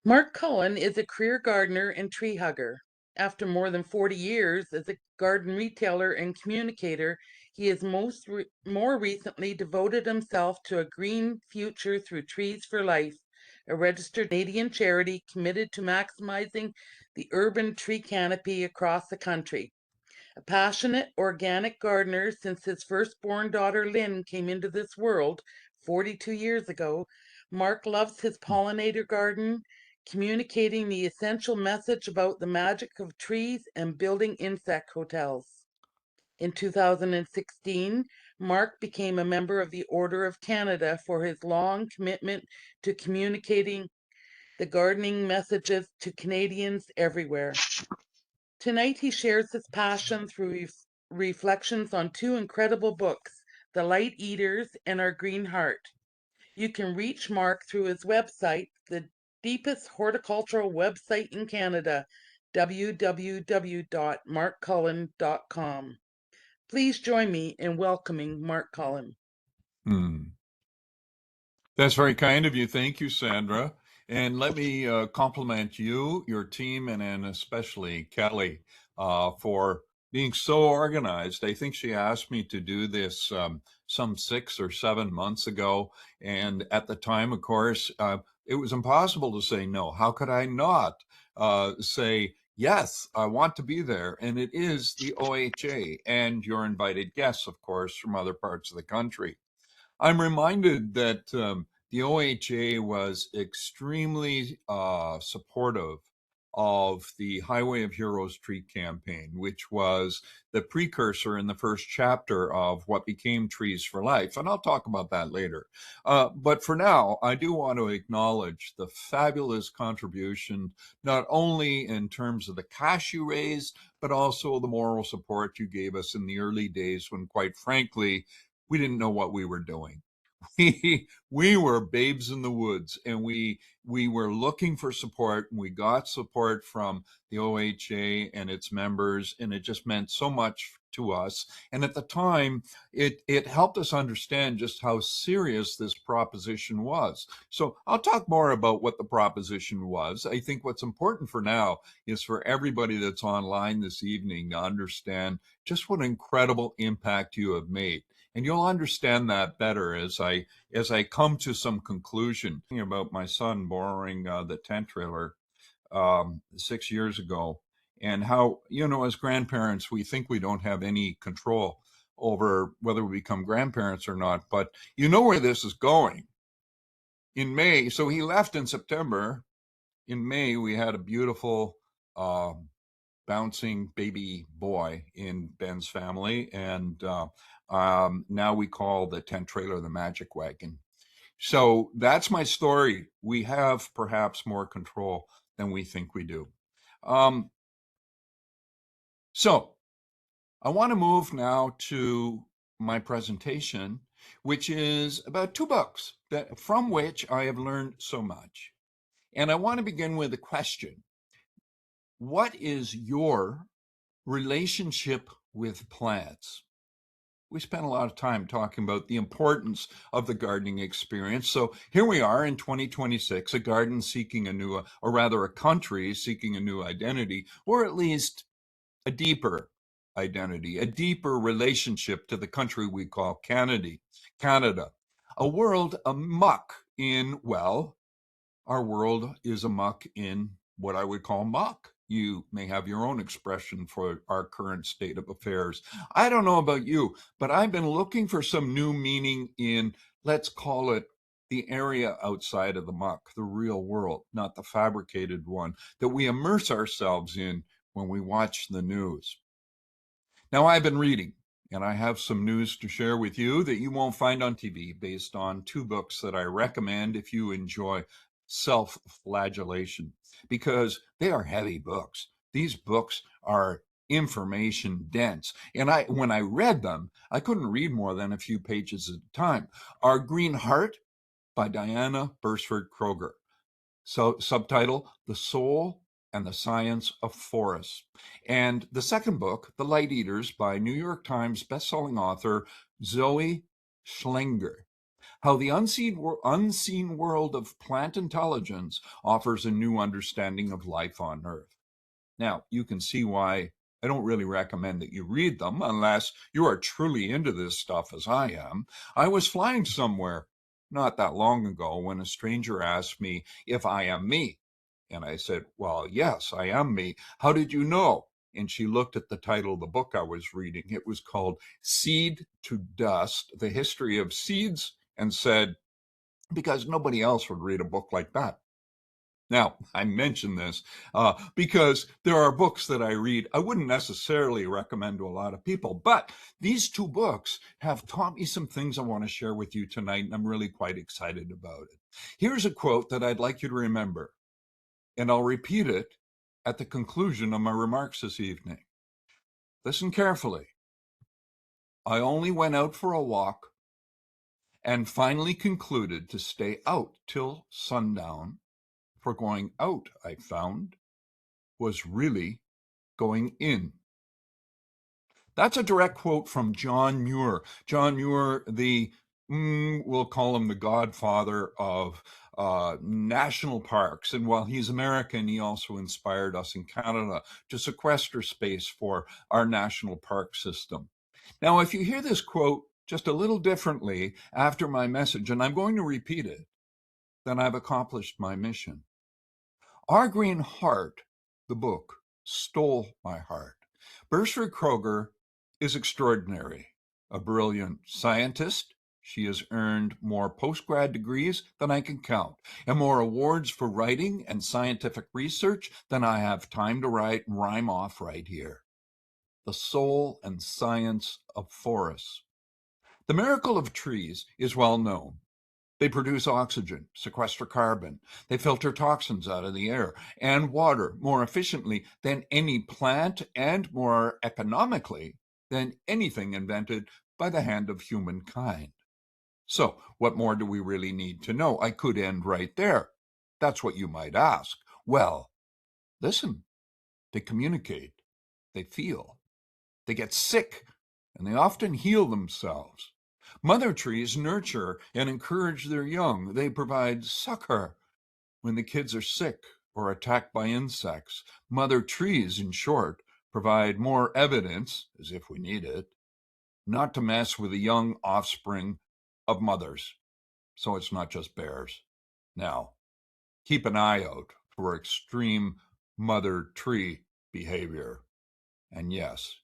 Mark Cullen is a career gardener and tree hugger. After more than 40 years as a garden retailer and communicator, he has more recently devoted himself to a green future through Trees for Life, a registered Canadian charity committed to maximizing the urban tree canopy across the country. A passionate organic gardener since his firstborn daughter Lynn came into this world 42 years ago, Mark loves his pollinator garden, communicating the essential message about the magic of trees and building insect hotels. In 2016, Mark became a member of the Order of Canada for his long commitment to communicating the gardening messages to Canadians everywhere. Tonight he shares his passion through reflections on two incredible books, The Light Eaters and Our Green Heart. You can reach Mark through his website, the deepest horticultural website in Canada, www.markcullen.com. Please join me in welcoming Mark Cullen. Hmm. That's very kind of you. Thank you, Sandra. And let me compliment you, your team, and especially Kelly for being so organized. I think she asked me to do this some 6 or 7 months ago. And at the time, of course, it was impossible to say no. How could I not say, yes, I want to be there? And it is the OHA and your invited guests, of course, from other parts of the country. I'm reminded that the OHA was extremely supportive of the Highway of Heroes tree campaign, which was the precursor in the first chapter of what became Trees for Life. And I'll talk about that later. But for now, I do want to acknowledge the fabulous contribution, not only in terms of the cash you raised, but also the moral support you gave us in the early days when, quite frankly, we didn't know what we were doing. We were babes in the woods, and we were looking for support, and we got support from the OHA and its members, and it just meant so much to us. And at the time, it helped us understand just how serious this proposition was. So I'll talk more about what the proposition was. I think what's important for now is for everybody that's online this evening to understand just what incredible impact you have made. And you'll understand that better as I come to some conclusion about my son borrowing the tent trailer 6 years ago, and how, as grandparents, we think we don't have any control over whether we become grandparents or not. But you know where this is going. In May, so he left in September. In May, we had a beautiful bouncing baby boy in Ben's family, and now we call the tent trailer the magic wagon. So that's my story. We have perhaps more control than we think we do. So I want to move now to my presentation, which is about two books from which I have learned so much. And I want to begin with a question. What is your relationship with plants? We spent a lot of time talking about the importance of the gardening experience. So here we are in 2026, a garden seeking a new, or rather a country seeking a new identity, or at least a deeper identity, a deeper relationship to the country we call Canada. A world amuck in, well, our world is amuck in what I would call muck. You may have your own expression for our current state of affairs. I don't know about you, but I've been looking for some new meaning in, let's call it, the area outside of the muck, the real world, not the fabricated one that we immerse ourselves in when we watch the news. Now, I've been reading, and I have some news to share with you that you won't find on TV based on two books that I recommend if you enjoy self-flagellation, because they are heavy books. These books are information dense. And when I read them, I couldn't read more than a few pages at a time. Our Green Heart by Diana Bursford Kroger. So subtitle, The Soul and the Science of Forests. And the second book, The Light Eaters by New York Times bestselling author Zoe Schlanger. how the unseen world of plant intelligence offers a new understanding of life on Earth. Now, you can see why I don't really recommend that you read them unless you are truly into this stuff as I am. I was flying somewhere not that long ago when a stranger asked me if I am me. And I said, well, yes, I am me. How did you know? And she looked at the title of the book I was reading. It was called Seed to Dust, The History of Seeds, and said, because nobody else would read a book like that. Now, I mention this because there are books that I read I wouldn't necessarily recommend to a lot of people, but these two books have taught me some things I want to share with you tonight, and I'm really quite excited about it. Here's a quote that I'd like you to remember, and I'll repeat it at the conclusion of my remarks this evening. Listen carefully. I only went out for a walk and finally concluded to stay out till sundown, for going out, I found, was really going in. That's a direct quote from John Muir. John Muir, we'll call him the godfather of national parks. And while he's American, he also inspired us in Canada to sequester space for our national park system. Now, if you hear this quote just a little differently after my message, and I'm going to repeat it, then I've accomplished my mission. Our Green Heart, the book, stole my heart. Beresford Kroeger is extraordinary, a brilliant scientist. She has earned more postgrad degrees than I can count, and more awards for writing and scientific research than I have time to write and rhyme off right here. The soul and science of forests. The miracle of trees is well known. They produce oxygen, sequester carbon. They filter toxins out of the air and water more efficiently than any plant and more economically than anything invented by the hand of humankind. So, what more do we really need to know? I could end right there. That's what you might ask. Well, listen. They communicate. They feel. They get sick, and they often heal themselves. Mother trees nurture and encourage their young. They provide succor when the kids are sick or attacked by insects. Mother trees, in short, provide more evidence, as if we need it, not to mess with the young offspring of mothers. So it's not just bears. Now, keep an eye out for extreme mother tree behavior. And yes,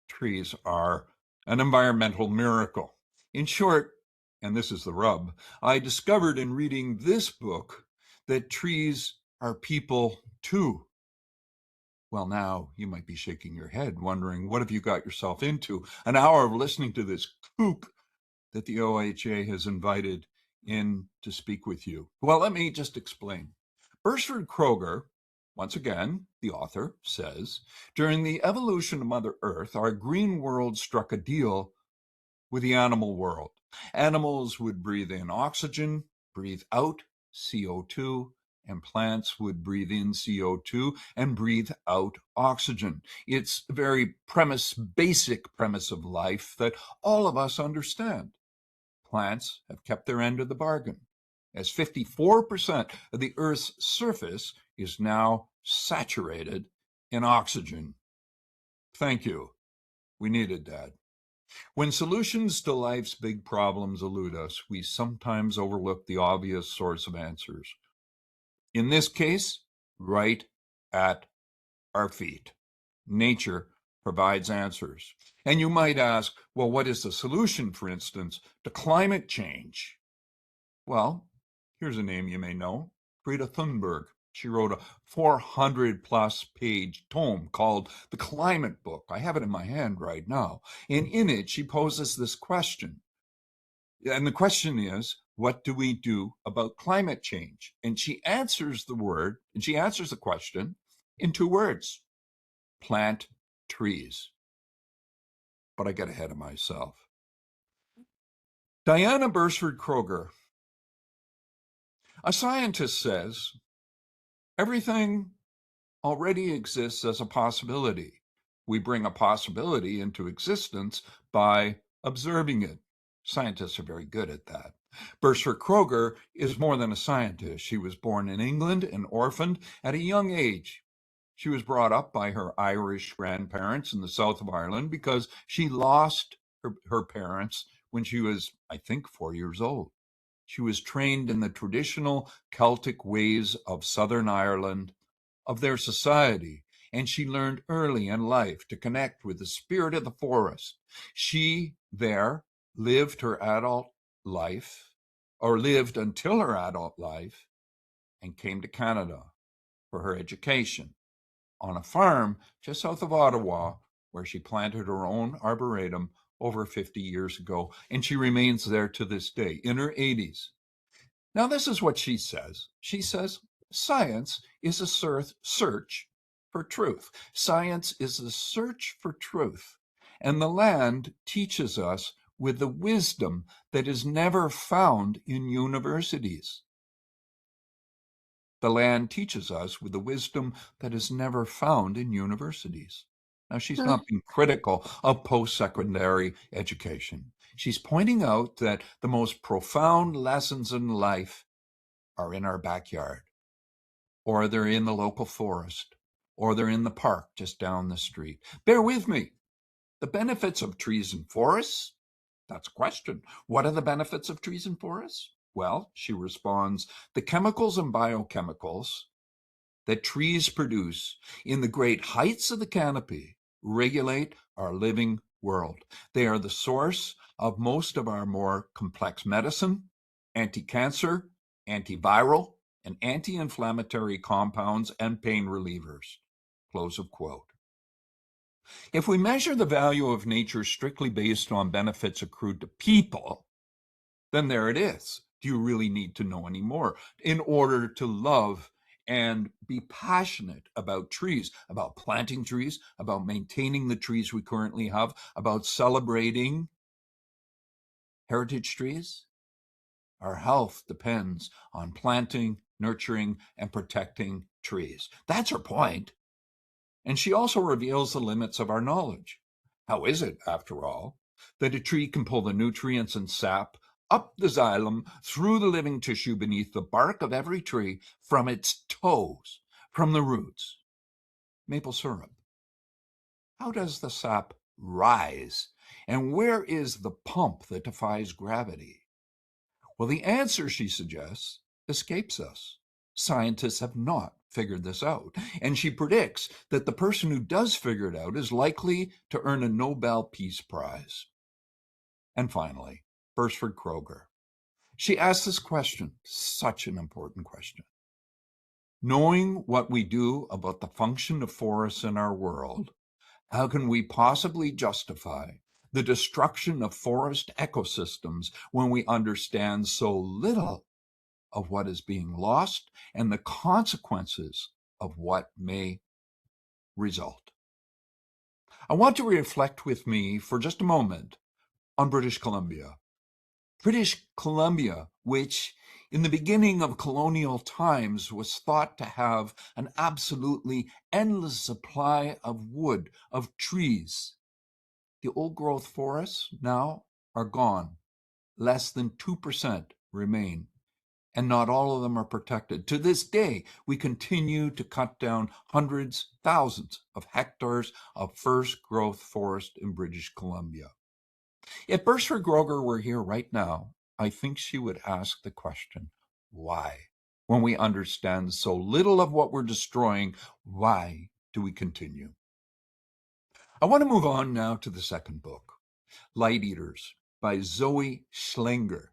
trees are an environmental miracle. In short, and this is the rub, I discovered in reading this book that trees are people too. Well, now you might be shaking your head, wondering, what have you got yourself into? An hour of listening to this kook that the OHA has invited in to speak with you. Well, let me just explain. Beresford Kroeger, once again, the author, says, during the evolution of Mother Earth, our green world struck a deal with the animal world. Animals would breathe in oxygen, breathe out CO2, and plants would breathe in CO2 and breathe out oxygen. It's a very basic premise of life that all of us understand. Plants have kept their end of the bargain, as 54% of the Earth's surface is now saturated in oxygen. Thank you. We needed that. When solutions to life's big problems elude us, we sometimes overlook the obvious source of answers. In this case, right at our feet. Nature provides answers. And you might ask, well, what is the solution, for instance, to climate change? Well, here's a name you may know, Greta Thunberg. She wrote a 400-plus page tome called The Climate Book. I have it in my hand right now. And in it, she poses this question. And the question is, what do we do about climate change? And she answers the question in 2 words: plant trees. But I get ahead of myself. Diana Beresford Kroeger, a scientist, says, everything already exists as a possibility. We bring a possibility into existence by observing it. Scientists are very good at that. Bersford Kroger is more than a scientist. She was born in England and orphaned at a young age. She was brought up by her Irish grandparents in the south of Ireland because she lost her parents when she was, I think, 4 years old. She was trained in the traditional Celtic ways of Southern Ireland, of their society, and she learned early in life to connect with the spirit of the forest. She there lived her adult life, or lived until her adult life, and came to Canada for her education on a farm just south of Ottawa, where she planted her own arboretum over 50 years ago, and she remains there to this day in her 80s. Now, this is what she says. She says, science is a search for truth. Science is a search for truth. And the land teaches us with the wisdom that is never found in universities. The land teaches us with the wisdom that is never found in universities. Now, she's not being critical of post-secondary education. She's pointing out that the most profound lessons in life are in our backyard, or they're in the local forest, or they're in the park just down the street. Bear with me. The benefits of trees and forests? That's a question. What are the benefits of trees and forests? Well, she responds, the chemicals and biochemicals that trees produce in the great heights of the canopy regulate our living world. They are the source of most of our more complex medicine, anti-cancer, antiviral, and anti-inflammatory compounds and pain relievers. Close of quote. If we measure the value of nature strictly based on benefits accrued to people, then there it is. Do you really need to know any more in order to love and be passionate about trees, about planting trees, about maintaining the trees we currently have, about celebrating heritage trees? Our health depends on planting, nurturing, and protecting trees. That's her point. And she also reveals the limits of our knowledge. How is it, after all, that a tree can pull the nutrients and sap up the xylem through the living tissue beneath the bark of every tree from its toes, from the roots? Maple syrup. How does the sap rise? And where is the pump that defies gravity? Well, the answer, she suggests, escapes us. Scientists have not figured this out. And she predicts that the person who does figure it out is likely to earn a Nobel Peace Prize. And finally, Bersford Kroger. She asks this question, such an important question. Knowing what we do about the function of forests in our world, how can we possibly justify the destruction of forest ecosystems when we understand so little of what is being lost and the consequences of what may result? I want you to reflect with me for just a moment on British Columbia. British Columbia, which in the beginning of colonial times was thought to have an absolutely endless supply of wood, of trees. The old growth forests now are gone. Less than 2% remain, and not all of them are protected. To this day, we continue to cut down hundreds, thousands of hectares of first growth forest in British Columbia. If Bersford Kroger were here right now, I think she would ask the question, why? When we understand so little of what we're destroying, why do we continue? I want to move on now to the second book, Light Eaters by Zoe Schlanger,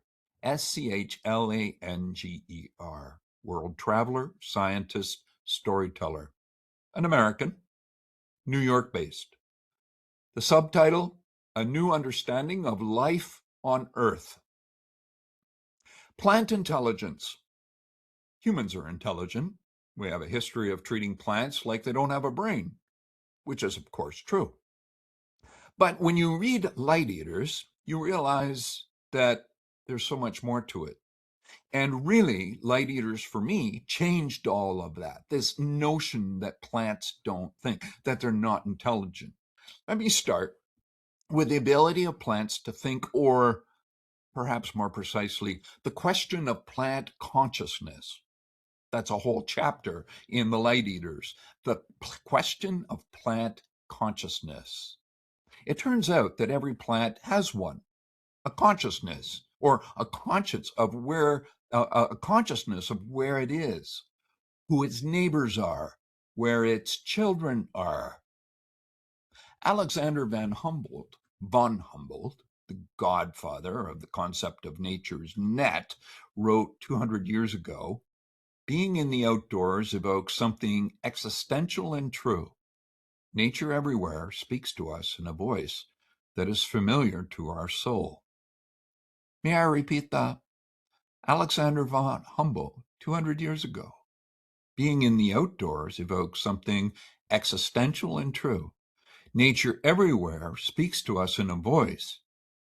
Schlanger, world traveler, scientist, storyteller, an American, New York based. The subtitle, A New Understanding of Life on Earth. Plant intelligence. Humans are intelligent. We have a history of treating plants like they don't have a brain, which is, of course, true. But when you read Light Eaters, you realize that there's so much more to it. And really, Light Eaters, for me, changed all of that. This notion that plants don't think, that they're not intelligent. Let me start with the ability of plants to think, or perhaps more precisely, the question of plant consciousness. That's a whole chapter in The Light Eaters. The question of plant consciousness. It turns out that every plant has one, a consciousness, or a conscience of where a consciousness of where it is, who its neighbors are, where its children are. Alexander von Humboldt, the godfather of the concept of nature's net, wrote 200 years ago, "Being in the outdoors evokes something existential and true. Nature everywhere speaks to us in a voice that is familiar to our soul." May I repeat that? Alexander von Humboldt, 200 years ago. Being in the outdoors evokes something existential and true. Nature everywhere speaks to us in a voice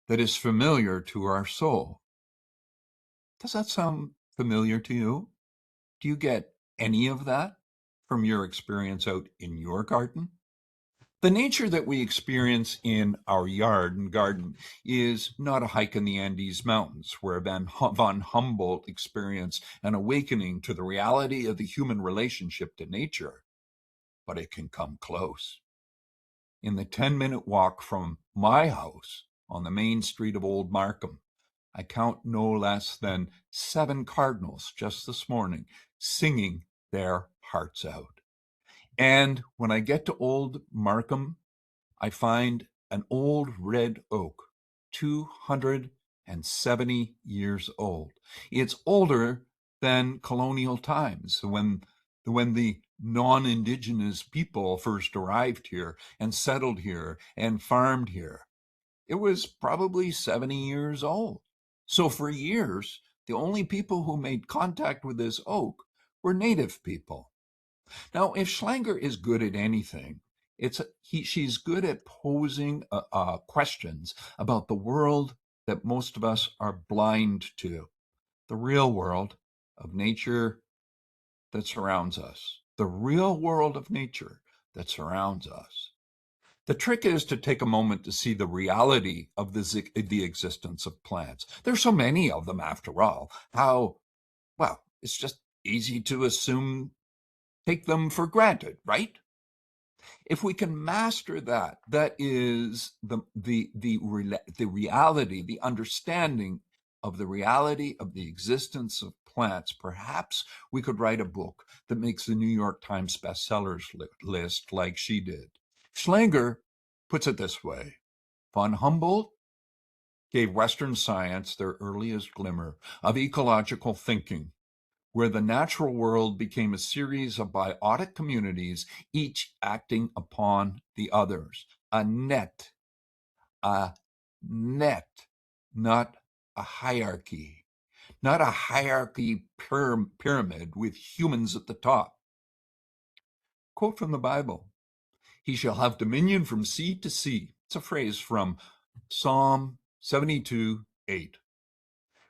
that is familiar to our soul. Does that sound familiar to you? Do you get any of that from your experience out in your garden? The nature that we experience in our yard and garden is not a hike in the Andes Mountains, where von Humboldt experienced an awakening to the reality of the human relationship to nature, but it can come close. In the 10-minute walk from my house on the main street of Old Markham, I count no less than 7 cardinals just this morning singing their hearts out. And when I get to Old Markham, I find an old red oak, 270 years old. It's older than colonial times, when the non-Indigenous people first arrived here and settled here and farmed here. It was probably 70 years old. So for years, the only people who made contact with this oak were native people. Now, if Schlanger is good at anything, she's good at posing questions about the world that most of us are blind to, the real world of nature that surrounds us, the real world of nature that surrounds us. The trick is to take a moment to see the reality of the existence of plants. There's so many of them, after all. It's just easy to assume, take them for granted, right? If we can master that, that is the reality, the understanding of the reality of the existence of plants, perhaps we could write a book that makes the New York Times bestsellers list like she did. Schlanger puts it this way: von Humboldt gave Western science their earliest glimmer of ecological thinking, where the natural world became a series of biotic communities, each acting upon the others. A net, not a hierarchy, not a hierarchy pyramid with humans at the top. Quote from the Bible: "He shall have dominion from sea to sea." It's a phrase from Psalm 72:8.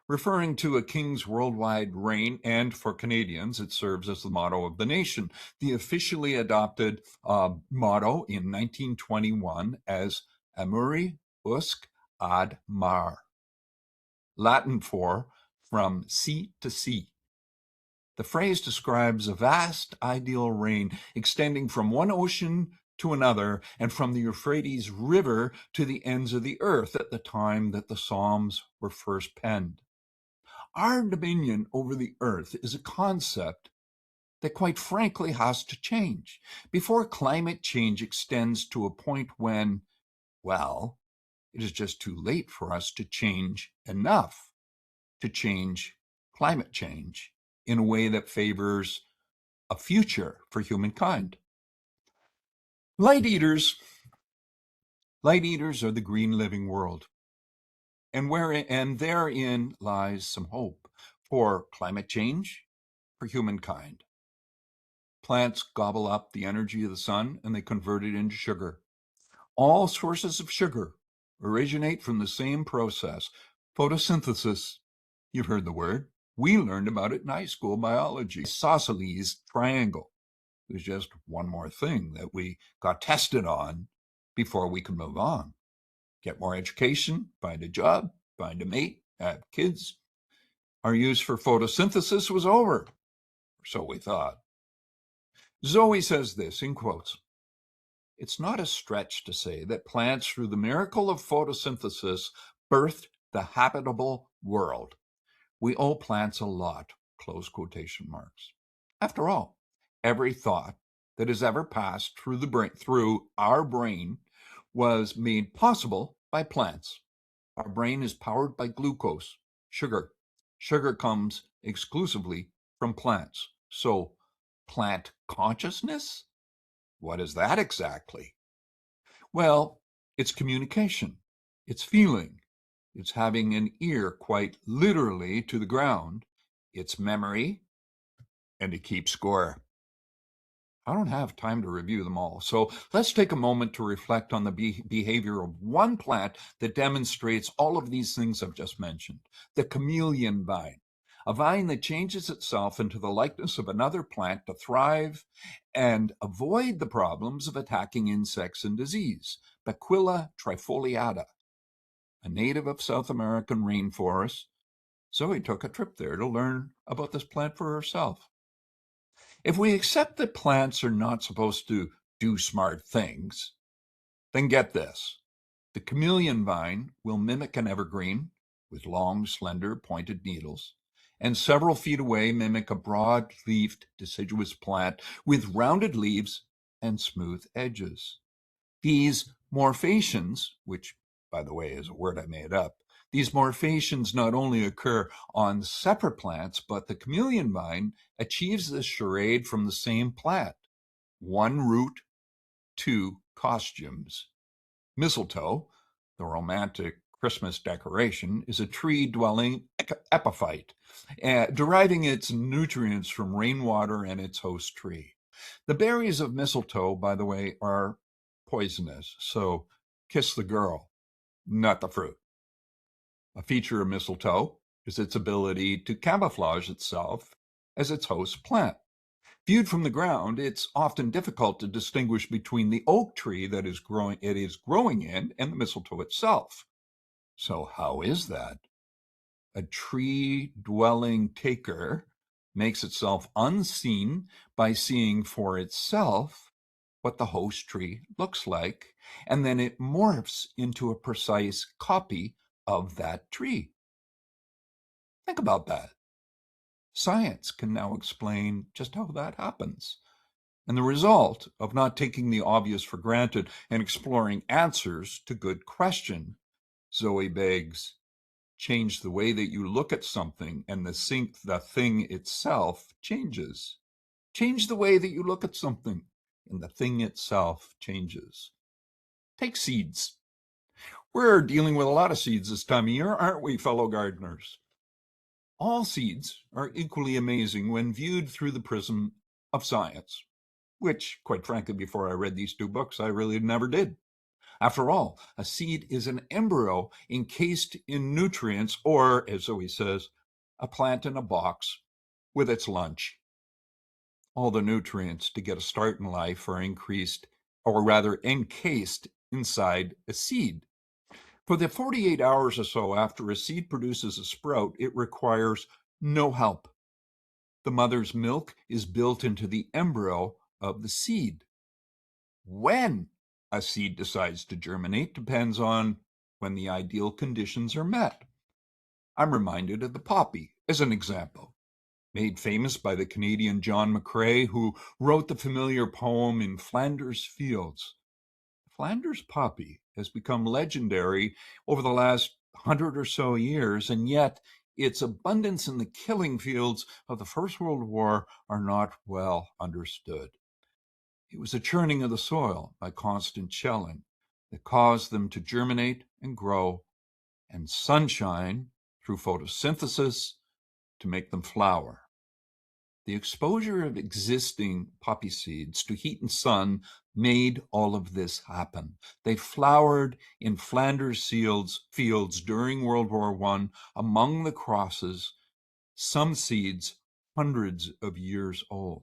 Referring to a king's worldwide reign, and for Canadians, it serves as the motto of the nation. The officially adopted motto in 1921 as Amuri usque ad mar, Latin for "from sea to sea." The phrase describes a vast ideal reign extending from one ocean to another and from the Euphrates River to the ends of the earth at the time that the Psalms were first penned. Our dominion over the earth is a concept that quite frankly has to change before climate change extends to a point when, well, it is just too late for us to change enough to change climate change in a way that favors a future for humankind. Light eaters are the green living world, and therein lies some hope for climate change, for humankind. Plants gobble up the energy of the sun and they convert it into sugar. All sources of sugar originate from the same process, photosynthesis. You've heard the word. We learned about it in high school biology. Isosceles triangle. There's just one more thing that we got tested on before we could move on. Get more education, find a job, find a mate, Kids, our use for photosynthesis was over, so we thought. Zoe says this in quotes: "It's not a stretch to say that plants, through the miracle of photosynthesis, birthed the habitable world. We owe plants a lot," close quotation marks. After all, every thought that has ever passed through our brain was made possible by plants. Our brain is powered by glucose, sugar. Sugar comes exclusively from plants. So, plant consciousness? What is that exactly? Well, it's communication, it's feeling, it's having an ear quite literally to the ground, it's memory, and to keep score. I don't have time to review them all, so let's take a moment to reflect on the behavior of one plant that demonstrates all of these things I've just mentioned: the chameleon vine, a vine that changes itself into the likeness of another plant to thrive and avoid the problems of attacking insects and disease. Bequilla trifoliata, a native of South American rainforests. Zoe took a trip there to learn about this plant for herself. If we accept that plants are not supposed to do smart things, then get this: the chameleon vine will mimic an evergreen with long, slender, pointed needles, and several feet away mimic a broad-leafed deciduous plant with rounded leaves and smooth edges. These morphations, which, by the way, is a word I made up, these morphations not only occur on separate plants, but the chameleon vine achieves this charade from the same plant. One root, two costumes. Mistletoe, the romantic Christmas decoration, is a tree-dwelling epiphyte, deriving its nutrients from rainwater and its host tree. The berries of mistletoe, by the way, are poisonous, so kiss the girl, not the fruit. A feature of mistletoe is its ability to camouflage itself as its host plant. Viewed from the ground, it's often difficult to distinguish between the oak tree that it is growing in and the mistletoe itself. So how is that? A tree-dwelling taker makes itself unseen by seeing for itself what the host tree looks like, and then it morphs into a precise copy of that tree. Think about that. Science can now explain just how that happens. And the result of not taking the obvious for granted and exploring answers to good question, Zoe begs, change the way that you look at something and the thing itself changes. Change the way that you look at something and the thing itself changes. Take seeds. We're dealing with a lot of seeds this time of year, aren't we, fellow gardeners? All seeds are equally amazing when viewed through the prism of science, which, quite frankly, before I read these two books, I really never did. After all, a seed is an embryo encased in nutrients, or, as Zoe says, a plant in a box with its lunch. All the nutrients to get a start in life are encased inside a seed. For the 48 hours or so after a seed produces a sprout, it requires no help. The mother's milk is built into the embryo of the seed. When a seed decides to germinate depends on when the ideal conditions are met. I'm reminded of the poppy as an example, made famous by the Canadian John McCrae, who wrote the familiar poem In Flanders Fields. The Flanders poppy has become legendary over the last 100 or so years, and yet its abundance in the killing fields of the First World War are not well understood. It was a churning of the soil by constant shelling that caused them to germinate and grow, and sunshine through photosynthesis to make them flower. The exposure of existing poppy seeds to heat and sun made all of this happen. They flowered in Flanders fields during World War I among the crosses, some seeds hundreds of years old.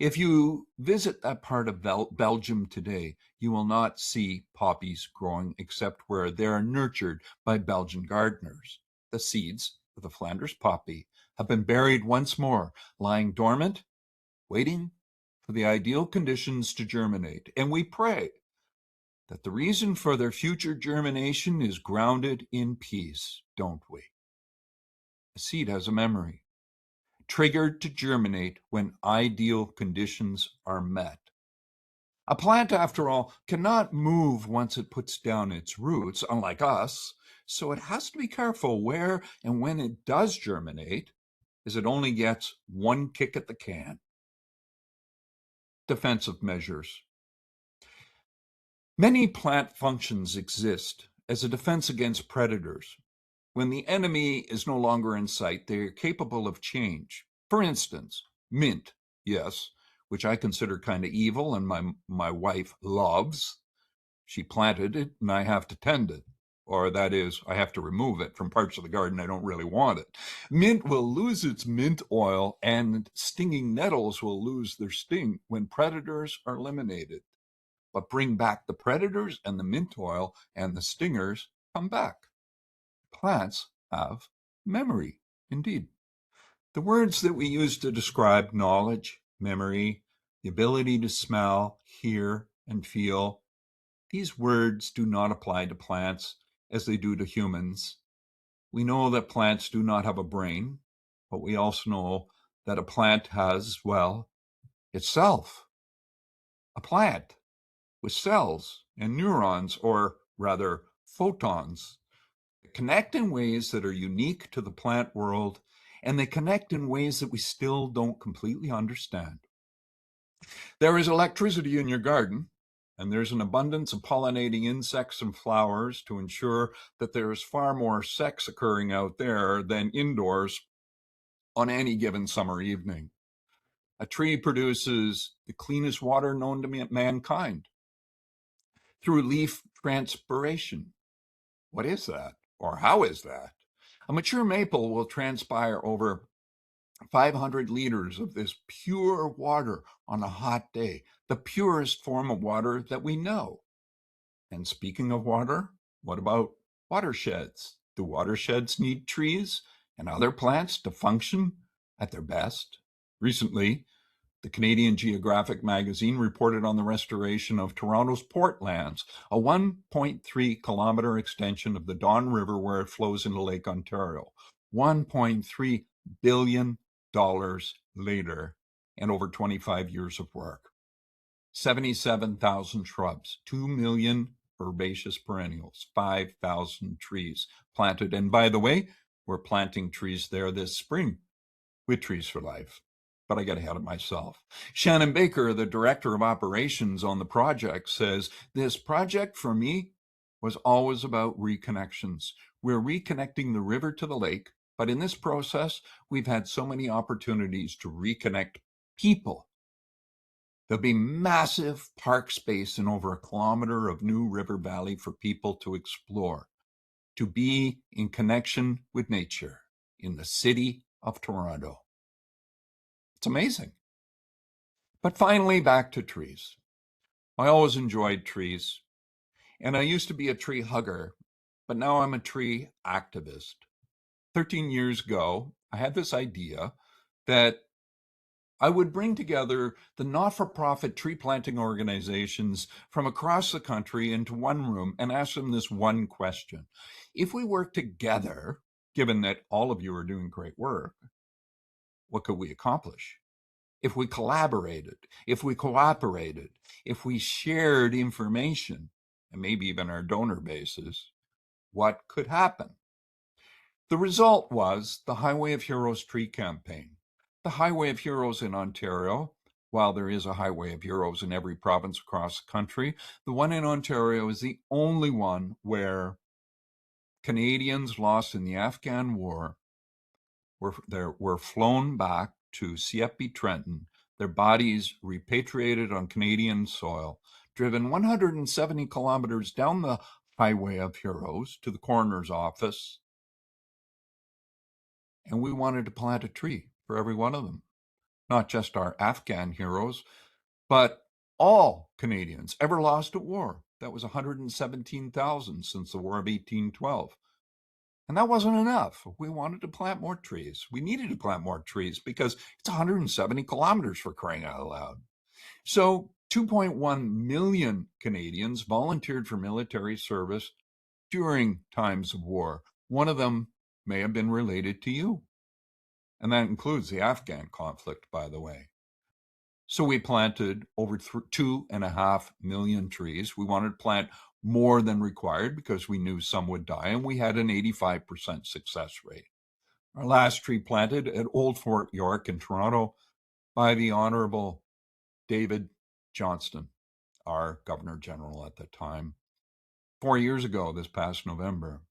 If you visit that part of Belgium today, you will not see poppies growing except where they are nurtured by Belgian gardeners. The seeds of the Flanders poppy have been buried once more, lying dormant, waiting for the ideal conditions to germinate. And we pray that the reason for their future germination is grounded in peace, don't we? A seed has a memory, triggered to germinate when ideal conditions are met. A plant, after all, cannot move once it puts down its roots, unlike us, so it has to be careful where and when it does germinate, as it only gets one kick at the can. Defensive measures. Many plant functions exist as a defense against predators. When the enemy is no longer in sight, they are capable of change. For instance, mint, yes, which I consider kind of evil and my wife loves. She planted it and I have to tend it. Or that is, I have to remove it from parts of the garden I don't really want it. Mint will lose its mint oil and stinging nettles will lose their sting when predators are eliminated. But bring back the predators and the mint oil and the stingers come back. Plants have memory, indeed. The words that we use to describe knowledge, memory, the ability to smell, hear, and feel, these words do not apply to plants as they do to humans. We know that plants do not have a brain, but we also know that a plant has, well, itself. A plant with cells and neurons, or rather photons, connect in ways that are unique to the plant world, and they connect in ways that we still don't completely understand. There is electricity in your garden, and there's an abundance of pollinating insects and flowers to ensure that there is far more sex occurring out there than indoors on any given summer evening. A tree produces the cleanest water known to mankind through leaf transpiration. What is that? Or how is that? A mature maple will transpire over 500 liters of this pure water on a hot day, the purest form of water that we know. And speaking of water, what about watersheds? Do watersheds need trees and other plants to function at their best? Recently, the Canadian Geographic magazine reported on the restoration of Toronto's Portlands, a 1.3 kilometer extension of the Don River where it flows into Lake Ontario. $1.3 billion later and over 25 years of work. 77,000 shrubs, 2 million herbaceous perennials, 5,000 trees planted. And by the way, we're planting trees there this spring with Trees for Life. But I got ahead of myself. Shannon Baker, the director of operations on the project, says, this project for me was always about reconnections. We're reconnecting the river to the lake, but in this process, we've had so many opportunities to reconnect people. There'll be massive park space in over a kilometer of new river valley for people to explore, to be in connection with nature in the city of Toronto. It's amazing. But finally, back to trees. I always enjoyed trees, and I used to be a tree hugger, but now I'm a tree activist. 13 years ago, I had this idea that I would bring together the not-for-profit tree planting organizations from across the country into one room and ask them this one question. If we work together, given that all of you are doing great work, what could we accomplish? If we collaborated, if we cooperated, if we shared information, and maybe even our donor bases, what could happen? The result was the Highway of Heroes tree campaign. The Highway of Heroes in Ontario, while there is a Highway of Heroes in every province across the country, the one in Ontario is the only one where Canadians lost in the Afghan war were flown back to Sieppe, Trenton, their bodies repatriated on Canadian soil, driven 170 kilometers down the Highway of Heroes to the coroner's office, and we wanted to plant a tree for every one of them. Not just our Afghan heroes, but all Canadians ever lost at war. That was 117,000 since the War of 1812. And that wasn't enough. We wanted to plant more trees. We needed to plant more trees because it's 170 kilometers, for crying out loud. So 2.1 million Canadians volunteered for military service during times of war. One of them may have been related to you. And that includes the Afghan conflict, by the way. So we planted over 2.5 million trees. We wanted to plant more than required because we knew some would die, and we had an 85% success rate. Our last tree planted at Old Fort York in Toronto by the Honorable David Johnston, our Governor General at the time, 4 years ago this past November.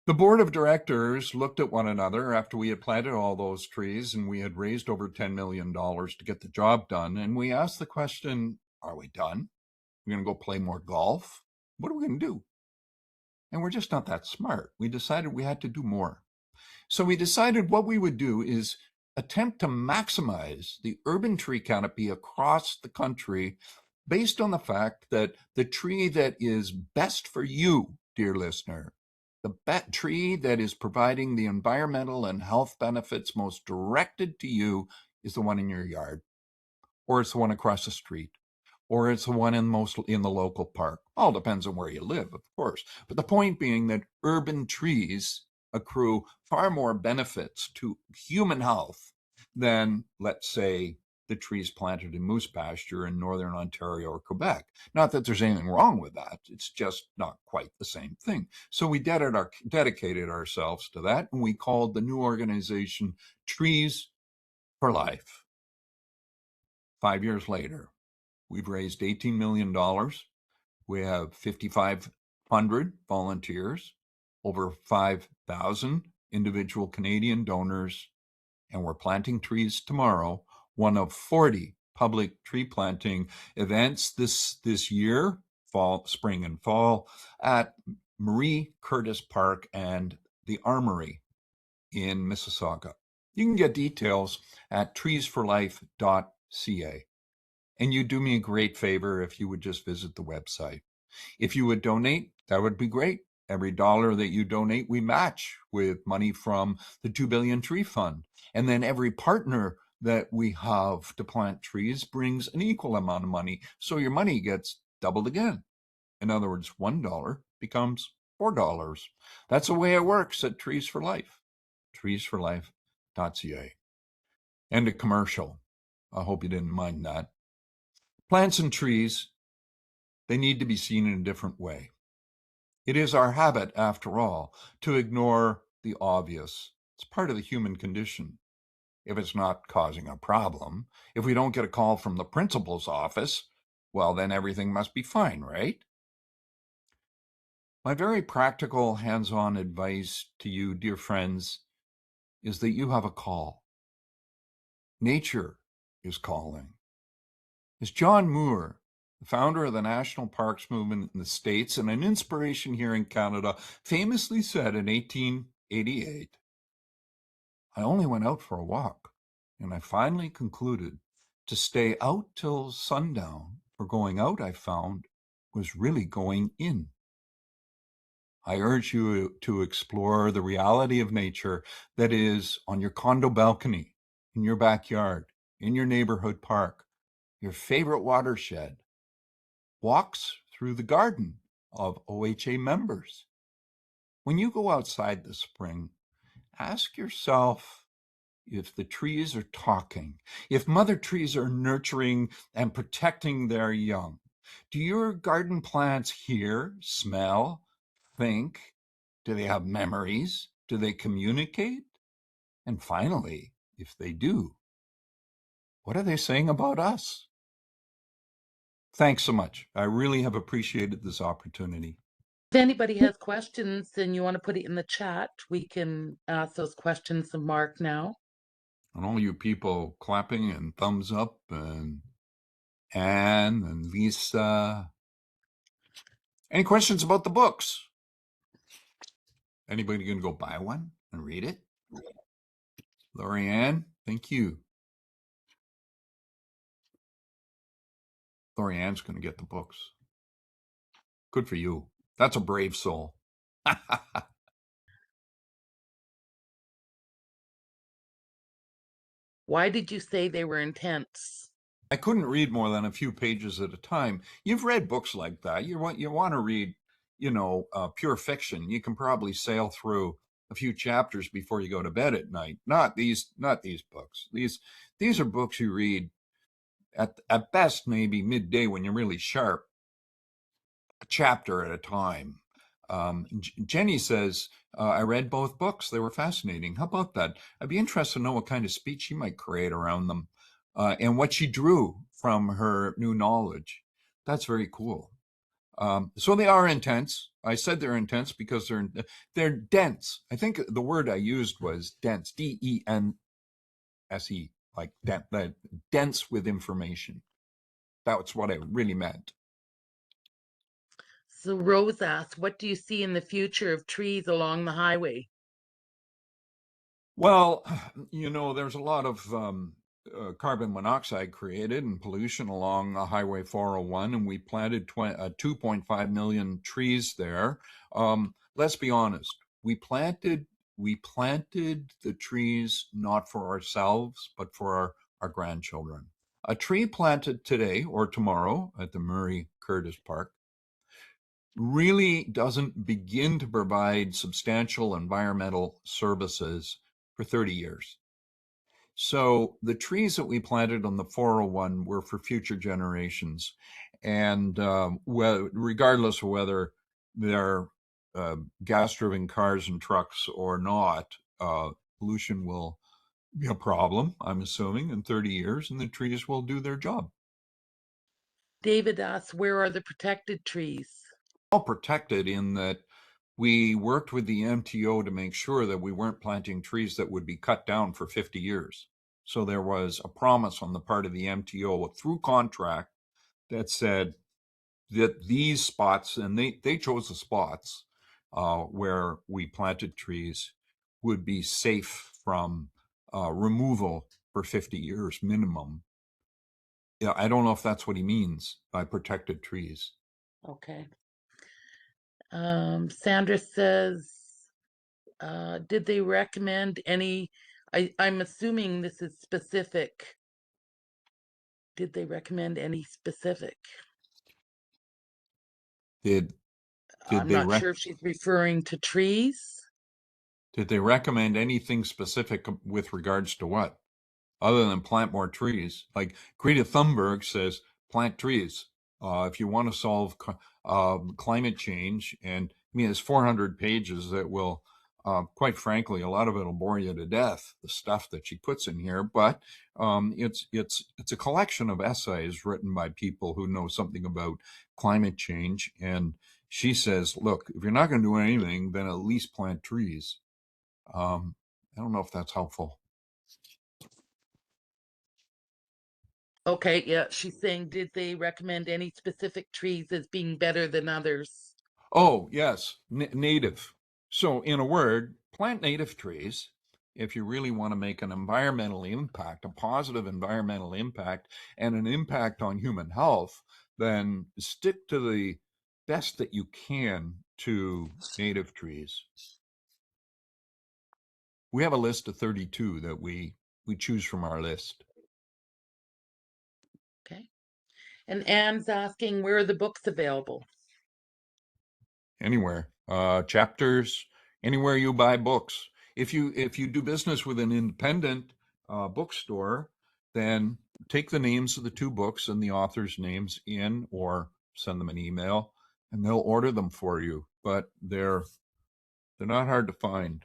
The board of directors looked at one another after we had planted all those trees and we had raised over $10 million to get the job done. And we asked the question, are we done? We're going to go play more golf? What are we going to do? And we're just not that smart. We decided we had to do more. So we decided what we would do is attempt to maximize the urban tree canopy across the country based on the fact that the tree that is best for you, dear listener, the tree that is providing the environmental and health benefits most directed to you is the one in your yard, or it's the one across the street, or it's the one in the local park. All depends on where you live, of course. But the point being that urban trees accrue far more benefits to human health than, let's say, the trees planted in moose pasture in northern Ontario or Quebec. Not that there's anything wrong with that. It's just not quite the same thing. So we dedicated ourselves to that, and we called the new organization Trees for Life. 5 years later, we've raised $18 million. We have 5,500 volunteers, over 5,000 individual Canadian donors, and we're planting trees tomorrow, one of 40 public tree planting events this year, spring and fall, at Marie Curtis Park and the Armory in Mississauga. You can get details at treesforlife.ca. And you'd do me a great favor if you would just visit the website. If you would donate, that would be great. Every dollar that you donate, we match with money from the 2 Billion Tree Fund. And then every partner that we have to plant trees brings an equal amount of money. So your money gets doubled again. In other words, $1 becomes $4. That's the way it works at Trees for Life, treesforlife.ca. And a commercial. I hope you didn't mind that. Plants and trees, they need to be seen in a different way. It is our habit, after all, to ignore the obvious. It's part of the human condition. If it's not causing a problem, if we don't get a call from the principal's office, well, then everything must be fine, right? My very practical, hands-on advice to you, dear friends, is that you have a call. Nature is calling. As John Muir, the founder of the National Parks Movement in the States and an inspiration here in Canada, famously said in 1888, I only went out for a walk, and I finally concluded to stay out till sundown, for going out, I found, was really going in. I urge you to explore the reality of nature that is on your condo balcony, in your backyard, in your neighborhood park, your favorite watershed, walks through the garden of OHA members. When you go outside this spring, ask yourself if the trees are talking, if mother trees are nurturing and protecting their young. Do your garden plants hear, smell, think? Do they have memories? Do they communicate? And finally, if they do, what are they saying about us? Thanks so much. I really have appreciated this opportunity. If anybody has questions and you want to put it in the chat, we can ask those questions of Mark now. And all you people clapping and thumbs up, and Anne and Lisa. Any questions about the books? Anybody going to go buy one and read it? Lorianne, thank you. Lorianne's going to get the books. Good for you. That's a brave soul. Why did you say they were intense? I couldn't read more than a few pages at a time. You've read books like that. You want to read, pure fiction. You can probably sail through a few chapters before you go to bed at night. Not these books. These are books you read at best maybe midday when you're really sharp, a chapter at a time. Jenny says, I read both books. They were fascinating. How about that? I'd be interested to know what kind of speech she might create around them, and what she drew from her new knowledge. That's very cool. So they are intense. I said they're intense because they're dense. I think the word I used was dense, DENSE, like dense with information. That's what I really meant. So Rose asked, what do you see in the future of trees along the highway? Well, there's a lot of carbon monoxide created and pollution along Highway 401, and we planted 2.5 million trees there. Let's be honest, we planted the trees not for ourselves, but for our grandchildren. A tree planted today or tomorrow at the Murray Curtis Park really doesn't begin to provide substantial environmental services for 30 years. So the trees that we planted on the 401 were for future generations. And regardless of whether they're gas-driven cars and trucks or not, pollution will be a problem, I'm assuming, in 30 years, and the trees will do their job. David asks, where are the protected trees? All protected in that we worked with the MTO to make sure that we weren't planting trees that would be cut down for 50 years. So there was a promise on the part of the MTO through contract that said that these spots, and they chose the spots where we planted trees, would be safe from removal for 50 years minimum. Yeah, I don't know if that's what he means by protected trees. Okay. Sandra says, did they recommend any? I'm assuming this is specific. Did they recommend any specific? Did I'm they not sure if she's referring to trees. did they recommend anything specific with regards to what? Other than plant more trees. Like Greta Thunberg says, plant trees. If you want to solve climate change, and I mean, it's 400 pages that will, quite frankly, a lot of it will bore you to death, the stuff that she puts in here. But it's a collection of essays written by people who know something about climate change. And she says, look, if you're not going to do anything, then at least plant trees. I don't know if that's helpful. Okay, yeah, she's saying, did they recommend any specific trees as being better than others? Oh, yes, native. So, in a word, plant native trees if you really want to make an environmental impact, a positive environmental impact, and an impact on human health. Then stick to the best that you can to native trees. We have a list of 32 that we choose from our list. Okay. And Anne's asking, where are the books available? Anywhere, chapters, anywhere you buy books. If you do business with an independent bookstore, then take the names of the two books and the authors' names in, or send them an email, and they'll order them for you. But they're not hard to find.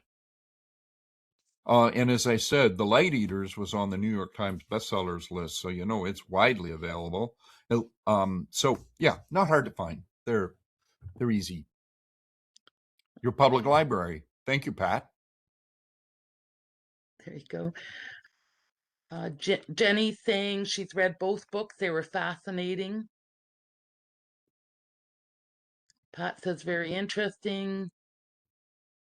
And as I said, The Light Eaters was on the New York Times bestsellers list, so it's widely available. So yeah, not hard to find. They're easy. Your public library. Thank you, Pat. There you go. Jenny's saying she's read both books. They were fascinating. Pat says, very interesting.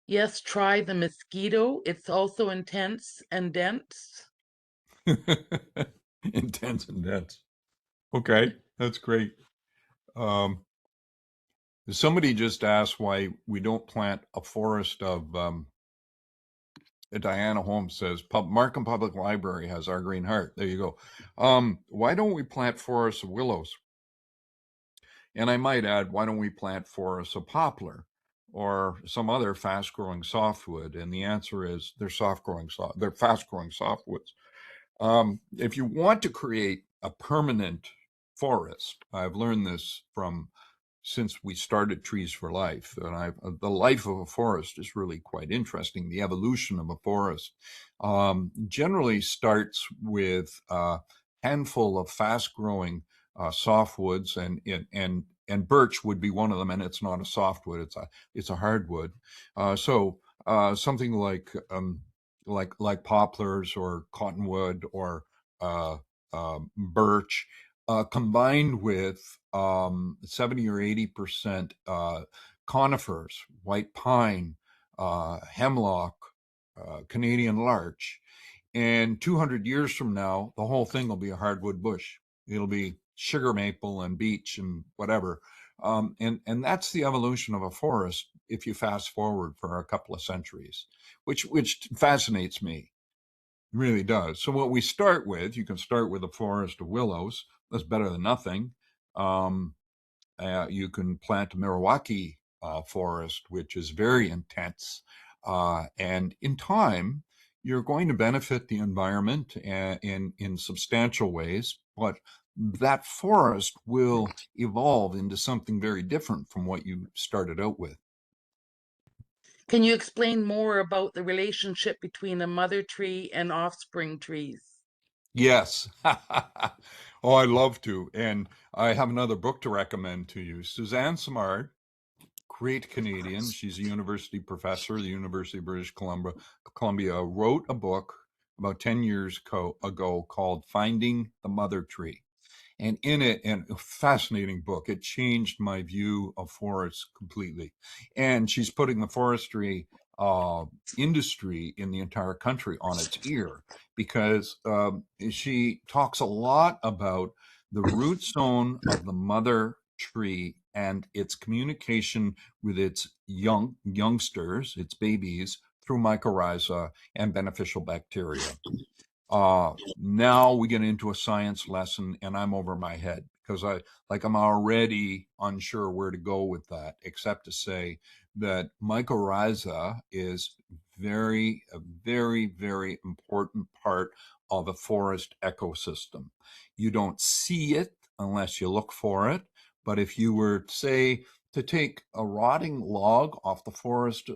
Yes, try the mosquito. It's also intense and dense. Intense and dense. Okay, that's great. Somebody just asked why we don't plant a forest of Diana Holmes says, Markham Public Library has Our Green Heart. There you go. Why don't we plant forests of willows? And I might add, why don't we plant forests of poplar or some other fast-growing softwood? And the answer is they're fast-growing softwoods. If you want to create a permanent forest, I've learned this from since we started Trees for Life, and the life of a forest is really quite interesting. The evolution of a forest generally starts with a handful of fast-growing softwoods, and birch would be one of them. And it's not a softwood; it's a hardwood. So something like poplars or cottonwood or birch, combined with 70 or 80% conifers, white pine, hemlock, Canadian larch. And 200 years from now, the whole thing will be a hardwood bush. It'll be sugar maple and beech and whatever. And that's the evolution of a forest if you fast forward for a couple of centuries, which fascinates me. Really does. So what we start with, you can start with a forest of willows. That's better than nothing. You can plant a Milwaukee forest, which is very intense. And in time, you're going to benefit the environment in substantial ways, but that forest will evolve into something very different from what you started out with. Can you explain more about the relationship between a mother tree and offspring trees? Yes. Oh, I'd love to. And I have another book to recommend to you. Suzanne Simard, great Canadian. She's a university professor at the University of British Columbia, wrote a book about 10 years ago called Finding the Mother Tree. And in it, and a fascinating book, it changed my view of forests completely. And she's putting the forestry industry in the entire country on its ear, because she talks a lot about the root zone of the mother tree and its communication with its youngsters, its babies, through mycorrhiza and beneficial bacteria. Now we get into a science lesson and I'm over my head because I'm already unsure where to go with that, except to say that mycorrhiza is a very, very important part of a forest ecosystem. You don't see it unless you look for it. But if you were, say, to take a rotting log off the forest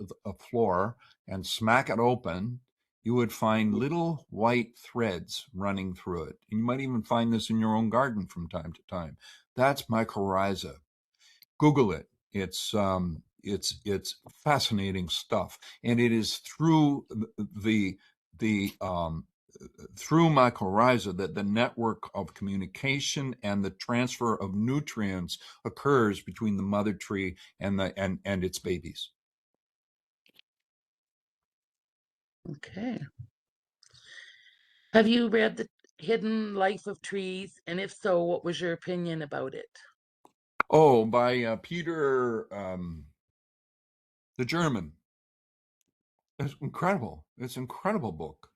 floor and smack it open, you would find little white threads running through it. You might even find this in your own garden from time to time. That's mycorrhiza. Google it. It's fascinating stuff, and it is through the through mycorrhiza that the network of communication and the transfer of nutrients occurs between the mother tree and its babies. Okay. Have you read The Hidden Life of Trees? And if so, what was your opinion about it? Oh, by Peter the German. It's incredible. It's an incredible book.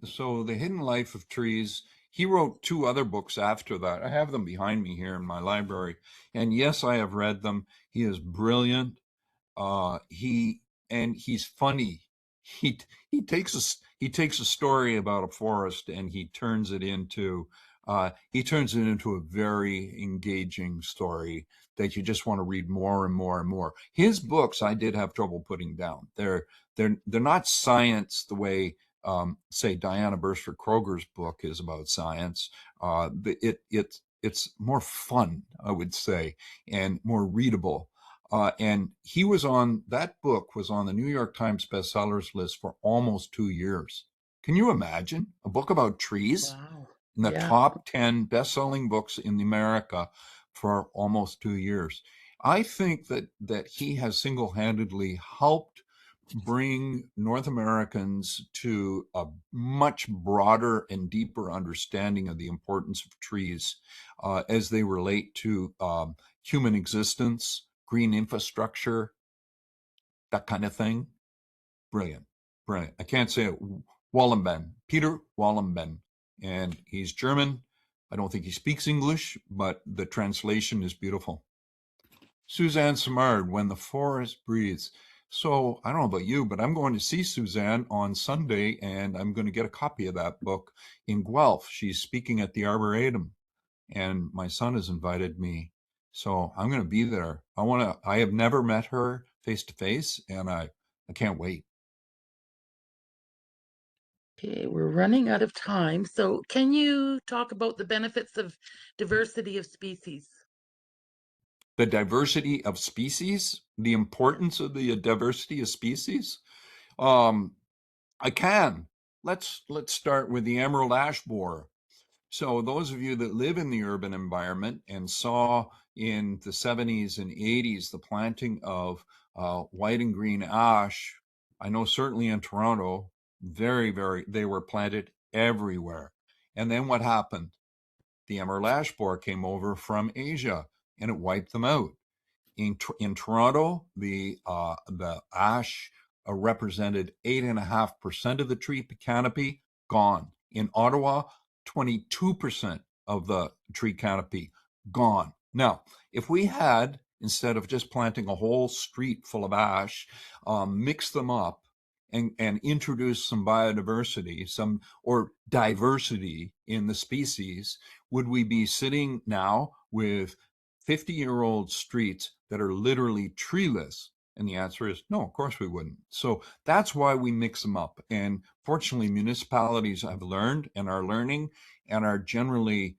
So The Hidden Life of Trees, he wrote two other books after that. I have them behind me here in my library. And yes, I have read them. He is brilliant. He's funny. He he takes a story about a forest and he turns it into a very engaging story that you just want to read more and more and more. His books I did have trouble putting down. They're not science the way say Diana Burster Kroger's book is about science. It's more fun, I would say, and more readable. And that book was on the New York Times bestsellers list for almost 2 years. Can you imagine a book about trees Wow. in the Yeah. top 10 best-selling books in America for almost 2 years? I think that he has single-handedly helped bring North Americans to a much broader and deeper understanding of the importance of trees as they relate to human existence, green infrastructure, that kind of thing. Brilliant, brilliant. I can't say it. Wallenben, Peter Wallenben, and he's German. I don't think he speaks English, but the translation is beautiful. Suzanne Simard, When the Forest Breathes. So I don't know about you, but I'm going to see Suzanne on Sunday, and I'm going to get a copy of that book in Guelph. She's speaking at the Arboretum, and my son has invited me. So I'm going to be there. I have never met her face to face, and I can't wait. Okay, we're running out of time. So can you talk about the benefits of diversity of species? The diversity of species, the importance of the diversity of species. I can. Let's start with the emerald ash borer. So those of you that live in the urban environment and saw in the 70s and 80s the planting of white and green ash, I know certainly in Toronto, they were planted everywhere. And then what happened? The emerald ash borer came over from Asia and it wiped them out. In Toronto, the ash represented 8.5% of the tree canopy, gone. In Ottawa, 22% of the tree canopy, gone. Now, if we had, instead of just planting a whole street full of ash, mix them up and introduce some biodiversity, or diversity in the species, would we be sitting now with 50-year-old streets that are literally treeless? And the answer is no, of course we wouldn't. So that's why we mix them up. And fortunately, municipalities have learned and are learning and are generally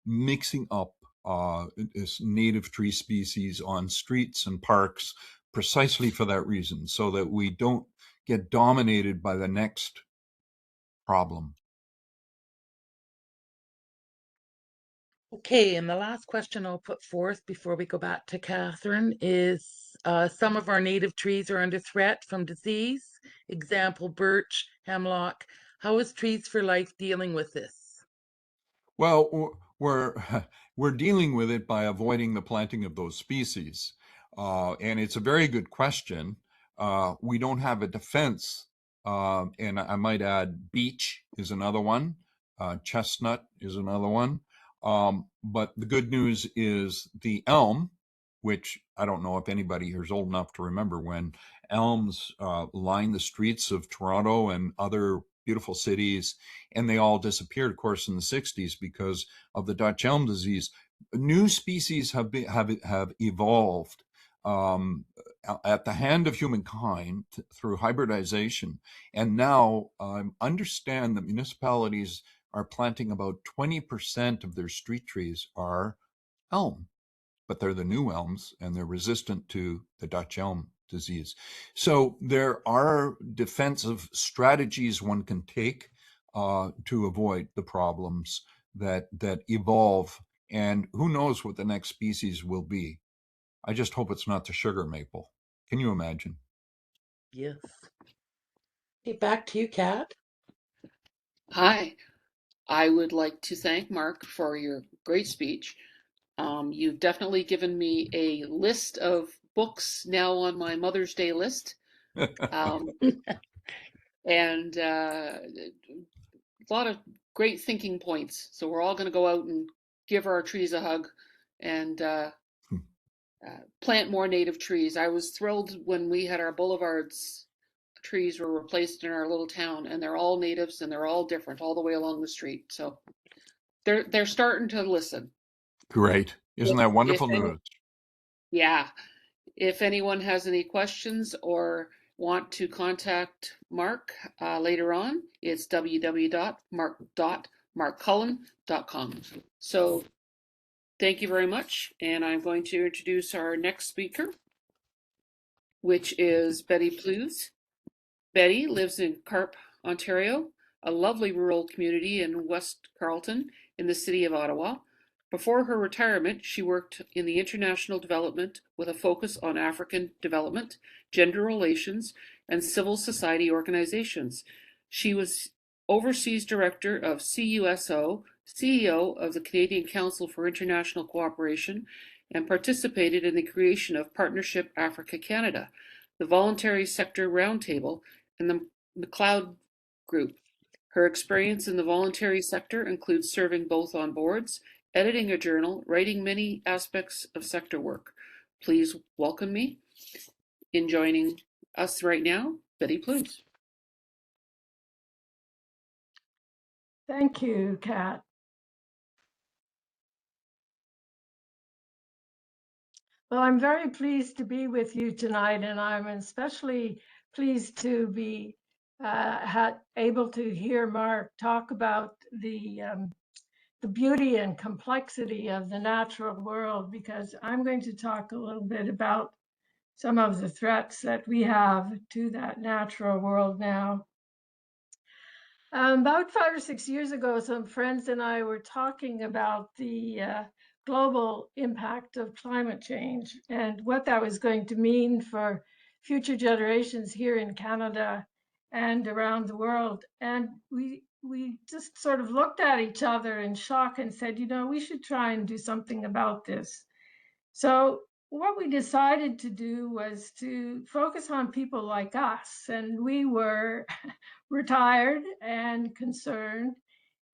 mixing up this native tree species on streets and parks precisely for that reason, so that we don't get dominated by the next problem. Okay, and the last question I'll put forth before we go back to Catherine is some of our native trees are under threat from disease. Example, birch, hemlock. How is Trees for Life dealing with this? Well, we're we're dealing with it by avoiding the planting of those species, and it's a very good question. We don't have a defense, and I might add, beech is another one, chestnut is another one. But the good news is the elm, which I don't know if anybody here is old enough to remember when elms lined the streets of Toronto and other beautiful cities, and they all disappeared, of course, in the 60s because of the Dutch elm disease. New species have evolved at the hand of humankind through hybridization, and now understand that municipalities are planting about 20% of their street trees are elm, but they're the new elms and they're resistant to the Dutch elm disease. So there are defensive strategies one can take to avoid the problems that evolve. And who knows what the next species will be. I just hope it's not the sugar maple. Can you imagine? Yes. Okay, back to you, Kat. Hi, I would like to thank Mark for your great speech. You've definitely given me a list of books now on my Mother's Day list, um, and a lot of great thinking points. So we're all going to go out and give our trees a hug and plant more native trees. I was thrilled when we had our boulevards. Trees were replaced in our little town, and they're all natives and they're all different all the way along the street. So they're starting to listen. Great. Isn't If, that if wonderful any, news? yeah, if anyone has any questions or want to contact Mark later on, it's www.mark.cullen.com. So thank you very much, and I'm going to introduce our next speaker, which is Betty Plewes. Betty lives in Carp, Ontario, a lovely rural community in West Carleton in the city of Ottawa. Before her retirement, she worked in the international development with a focus on African development, gender relations, and civil society organizations. She was overseas director of CUSO, CEO of the Canadian Council for International Cooperation, and participated in the creation of Partnership Africa Canada, the Voluntary Sector Roundtable, and the McLeod Group. Her experience in the voluntary sector includes serving both on boards, editing a journal, writing many aspects of sector work. Please welcome me in joining us right now, Betty Plewes. Thank you, Kat. Well, I'm very pleased to be with you tonight, and I'm especially pleased to be able to hear Mark talk about the beauty and complexity of the natural world, because I'm going to talk a little bit about some of the threats that we have to that natural world now. About 5 or 6 years ago, some friends and I were talking about the global impact of climate change and what that was going to mean for future generations here in Canada and around the world. And we just sort of looked at each other in shock and said, you know, we should try and do something about this. So what we decided to do was to focus on people like us. And we were retired and concerned,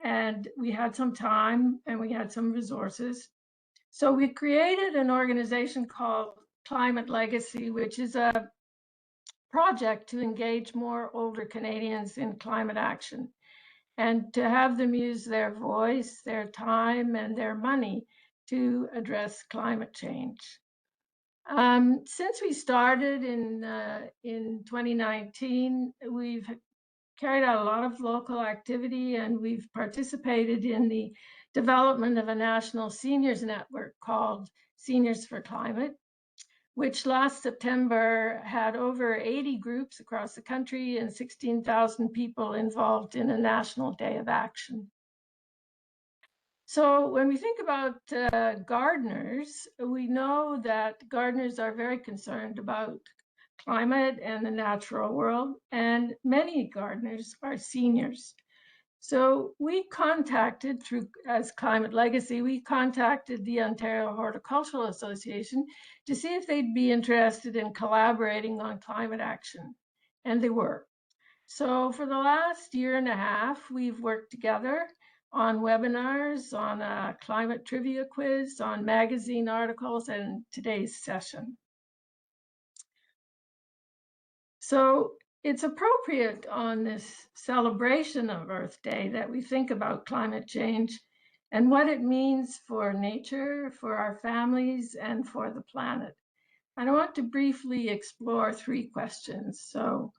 and we had some time and we had some resources. So we created an organization called Climate Legacy, which is a project to engage more older Canadians in climate action and to have them use their voice, their time, and their money to address climate change. Since we started in 2019, we've carried out a lot of local activity, and we've participated in the development of a national seniors network called Seniors for Climate, which last September had over 80 groups across the country and 16,000 people involved in a national day of action. So when we think about gardeners, we know that gardeners are very concerned about climate and the natural world, and many gardeners are seniors. So we contacted, as Climate Legacy, we contacted the Ontario Horticultural Association to see if they'd be interested in collaborating on climate action, and they were. So for the last year and a half, we've worked together on webinars, on a climate trivia quiz, on magazine articles, and today's session. So it's appropriate on this celebration of Earth Day that we think about climate change and what it means for nature, for our families, and for the planet. And I want to briefly explore 3 questions. So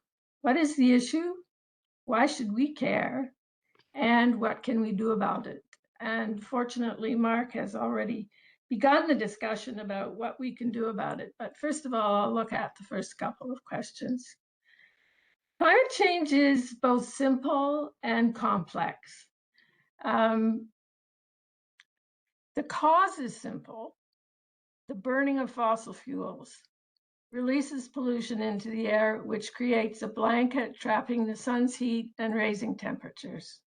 what is the issue? Why should we care? And what can we do about it? And fortunately, Mark has already begun the discussion about what we can do about it. But first of all, I'll look at the first couple of questions. Climate change is both simple and complex. The cause is simple. The burning of fossil fuels releases pollution into the air, which creates a blanket trapping the sun's heat and raising temperatures.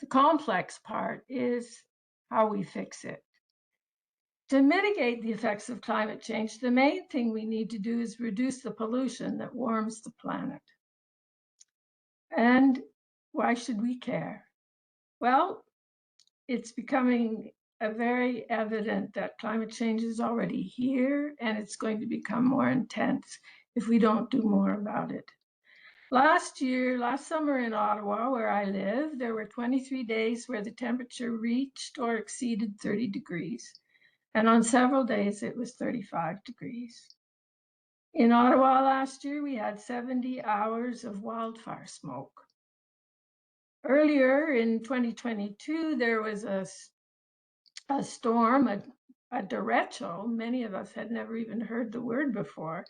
The complex part is how we fix it. To mitigate the effects of climate change, the main thing we need to do is reduce the pollution that warms the planet. And why should we care? Well, it's becoming very evident that climate change is already here, and it's going to become more intense if we don't do more about it. Last summer in Ottawa, where I live, there were 23 days where the temperature reached or exceeded 30 degrees. And on several days, it was 35 degrees. In Ottawa last year, we had 70 hours of wildfire smoke. Earlier in 2022, there was a storm, a derecho. Many of us had never even heard the word before.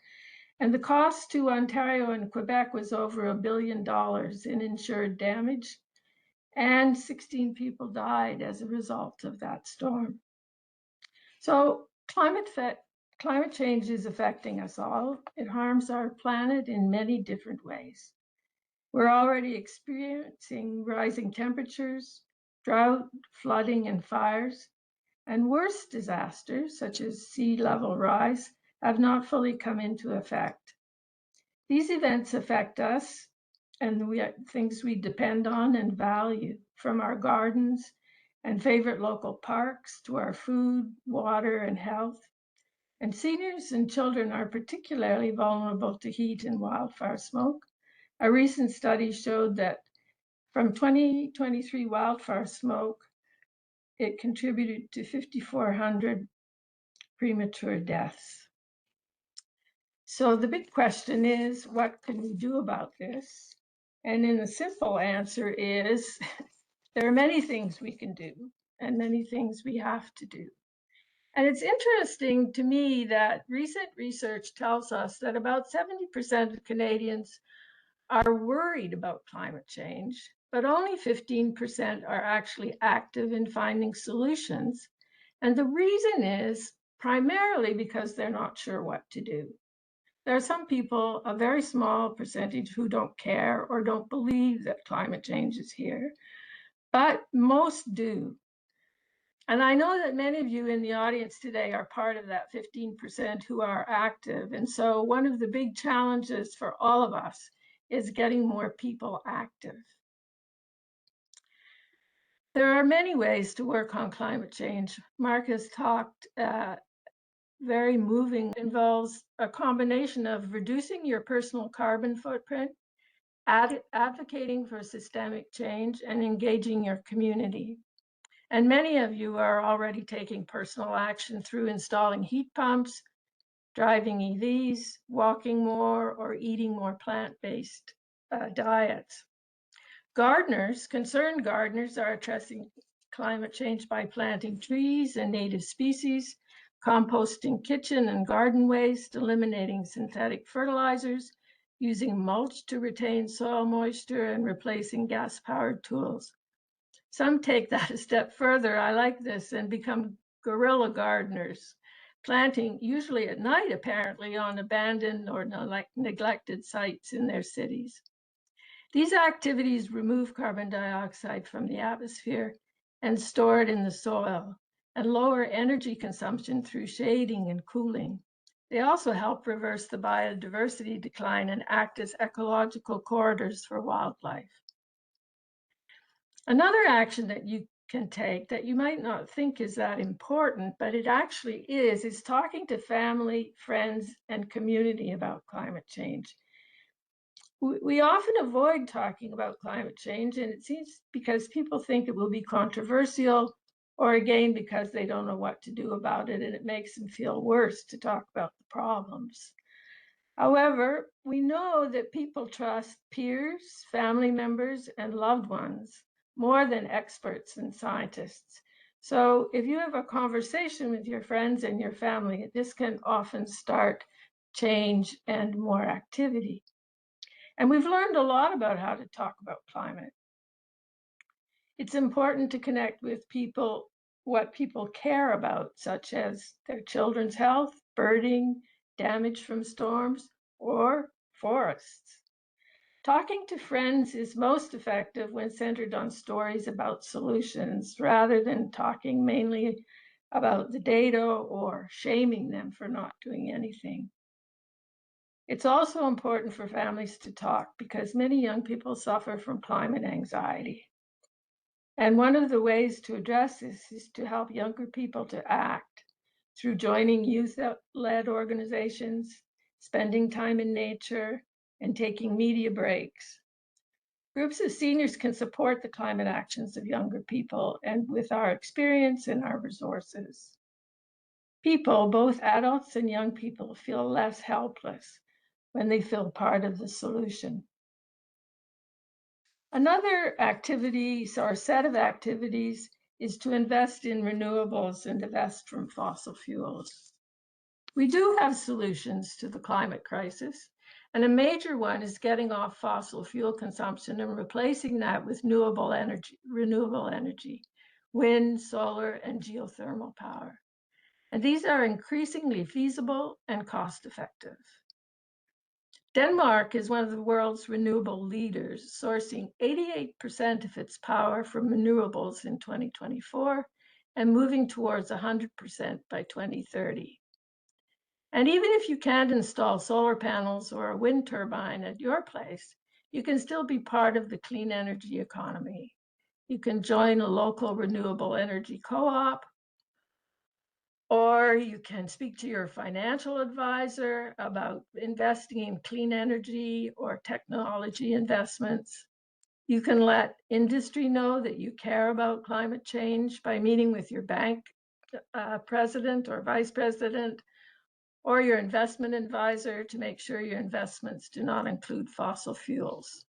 And the cost to Ontario and Quebec was over $1 billion in insured damage. And 16 people died as a result of that storm. So climate change is affecting us all. It harms our planet in many different ways. We're already experiencing rising temperatures, drought, flooding, and fires. And worse disasters, such as sea level rise, have not fully come into effect. These events affect us and things we depend on and value, from our gardens and favorite local parks to our food, water, and health. And seniors and children are particularly vulnerable to heat and wildfire smoke. A recent study showed that from 2023 wildfire smoke, it contributed to 5,400 premature deaths. So the big question is, what can we do about this? And then the simple answer is, there are many things we can do and many things we have to do. And it's interesting to me that recent research tells us that about 70% of Canadians are worried about climate change, but only 15% are actually active in finding solutions. And the reason is primarily because they're not sure what to do. There are some people, a very small percentage, who don't care or don't believe that climate change is here, but most do. And I know that many of you in the audience today are part of that 15% who are active. And so one of the big challenges for all of us is getting more people active. There are many ways to work on climate change. Mark has talked very moving, involves a combination of reducing your personal carbon footprint, advocating for systemic change, and engaging your community. And many of you are already taking personal action through installing heat pumps, driving EVs, walking more, or eating more plant-based diets. Concerned gardeners are addressing climate change by planting trees and native species, composting kitchen and garden waste, eliminating synthetic fertilizers, using mulch to retain soil moisture, and replacing gas-powered tools. Some take that a step further, I like this, and become guerrilla gardeners, planting usually at night, apparently, on abandoned or neglected sites in their cities. These activities remove carbon dioxide from the atmosphere and store it in the soil, and lower energy consumption through shading and cooling. They also help reverse the biodiversity decline and act as ecological corridors for wildlife. Another action that you can take that you might not think is that important, but it actually is talking to family, friends, and community about climate change. We often avoid talking about climate change, and it seems because people think it will be controversial, or again, because they don't know what to do about it, and it makes them feel worse to talk about the problems. However, we know that people trust peers, family members, and loved ones more than experts and scientists. So if you have a conversation with your friends and your family, this can often start change and more activity. And we've learned a lot about how to talk about climate. It's important to connect with people, what people care about, such as their children's health, birding, damage from storms, or forests. Talking to friends is most effective when centered on stories about solutions, rather than talking mainly about the data or shaming them for not doing anything. It's also important for families to talk because many young people suffer from climate anxiety. And one of the ways to address this is to help younger people to act through joining youth-led organizations, spending time in nature, and taking media breaks. Groups of seniors can support the climate actions of younger people, and with our experience and our resources. People, both adults and young people, feel less helpless when they feel part of the solution. Another activity, or set of activities, is to invest in renewables and divest from fossil fuels. We do have solutions to the climate crisis, and a major one is getting off fossil fuel consumption and replacing that with renewable energy, wind, solar, and geothermal power. And these are increasingly feasible and cost-effective. Denmark is one of the world's renewable leaders, sourcing 88% of its power from renewables in 2024 and moving towards 100% by 2030. And even if you can't install solar panels or a wind turbine at your place, you can still be part of the clean energy economy. You can join a local renewable energy co-op, or you can speak to your financial advisor about investing in clean energy or technology investments. You can let industry know that you care about climate change by meeting with your bank president or vice president, or your investment advisor to make sure your investments do not include fossil fuels.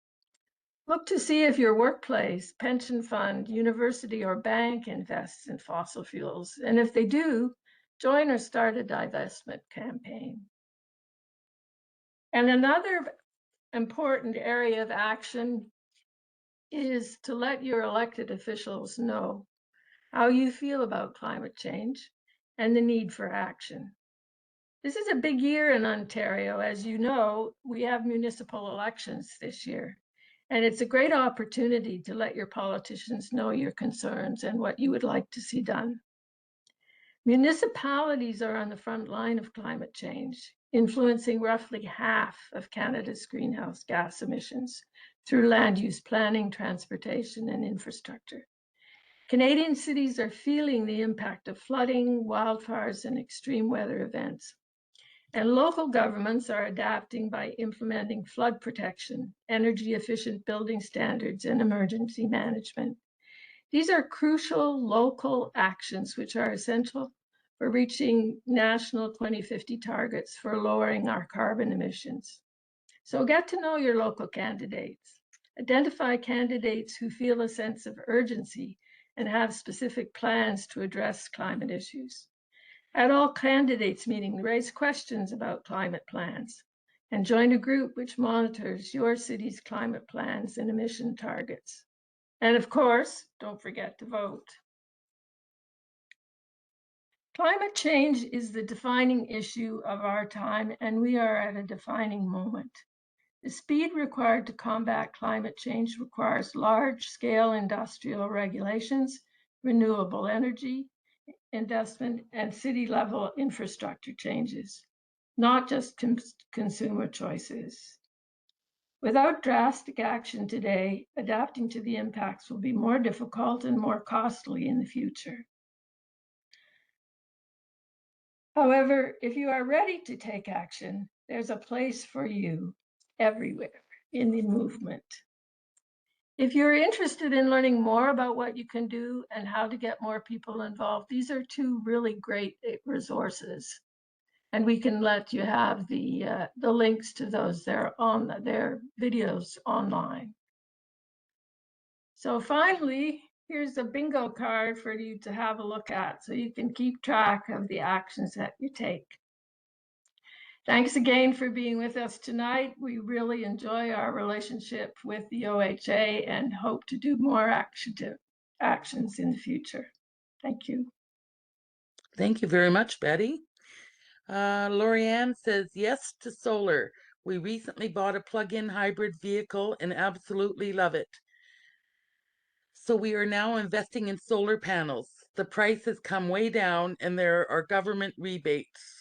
Look to see if your workplace, pension fund, university, or bank invests in fossil fuels. And if they do, join or start a divestment campaign. And another important area of action is to let your elected officials know how you feel about climate change and the need for action. This is a big year in Ontario. As you know, we have municipal elections this year, and it's a great opportunity to let your politicians know your concerns and what you would like to see done. Municipalities are on the front line of climate change, influencing roughly half of Canada's greenhouse gas emissions through land use planning, transportation, and infrastructure. Canadian cities are feeling the impact of flooding, wildfires, and extreme weather events. And local governments are adapting by implementing flood protection, energy efficient building standards, and emergency management. These are crucial local actions which are essential for reaching national 2050 targets for lowering our carbon emissions. So get to know your local candidates. Identify candidates who feel a sense of urgency and have specific plans to address climate issues. At all candidates meetings, raise questions about climate plans and join a group which monitors your city's climate plans and emission targets. And of course, don't forget to vote. Climate change is the defining issue of our time, and we are at a defining moment. The speed required to combat climate change requires large-scale industrial regulations, renewable energy investment, and city-level infrastructure changes, not just consumer choices. Without drastic action today, adapting to the impacts will be more difficult and more costly in the future. However, if you are ready to take action, there's a place for you everywhere in the movement. If you're interested in learning more about what you can do and how to get more people involved, these are two really great resources. And we can let you have the links to those. They're on their videos online. So finally, here's a bingo card for you to have a look at so you can keep track of the actions that you take. Thanks again for being with us tonight. We really enjoy our relationship with the OHA and hope to do more actions in the future. Thank you. Thank you very much, Betty. Lorianne says yes to solar. We recently bought a plug-in hybrid vehicle and absolutely love it. So we are now investing in solar panels. The price has come way down and there are government rebates.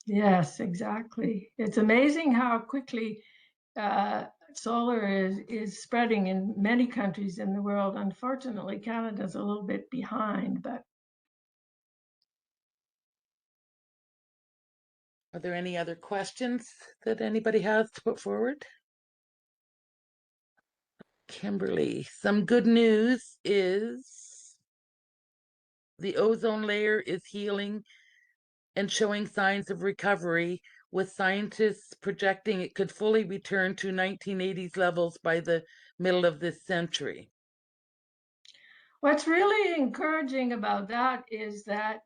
Yes, exactly. It's amazing how quickly solar is spreading in many countries in the world. Unfortunately, Canada's a little bit behind, but. Are there any other questions that anybody has to put forward? Kimberly, some good news is the ozone layer is healing and showing signs of recovery, with scientists projecting it could fully return to 1980s levels by the middle of this century. What's really encouraging about that is that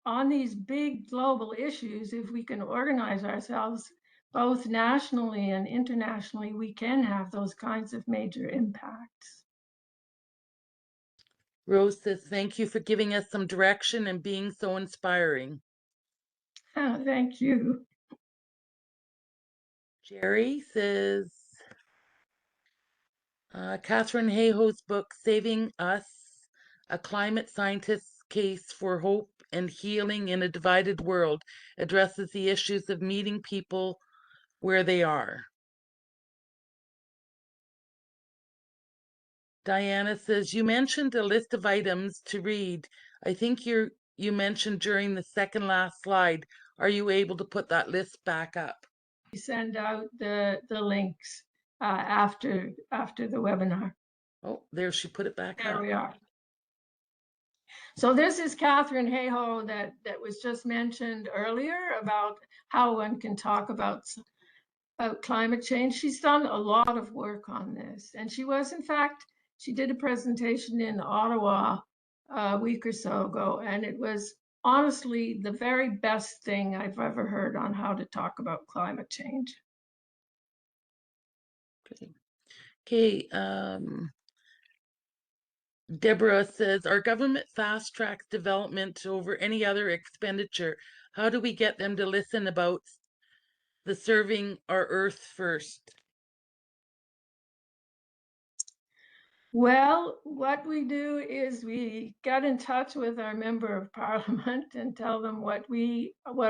on these big global issues, if we can organize ourselves both nationally and internationally, we can have those kinds of major impacts. Rose says, thank you for giving us some direction and being so inspiring. Oh, thank you. Jerry says, Catherine Hayhoe's book, Saving Us, A Climate Scientist's Case for Hope and Healing in a Divided World, addresses the issues of meeting people where they are. Diana says, you mentioned a list of items to read. I think you mentioned during the second last slide. Are you able to put that list back up? We send out the links after the webinar. Oh, there she put it back There up. we are. So this is Catherine Hayhoe that was just mentioned earlier about how one can talk about climate change. She's done a lot of work on this, and she was, in fact, she did a presentation in Ottawa a week or so ago, and it was honestly the very best thing I've ever heard on how to talk about climate change. Okay, Deborah says, our government fast tracks development over any other expenditure. How do we get them to listen about the serving our earth first? Well, what we do is we get in touch with our member of parliament and tell them what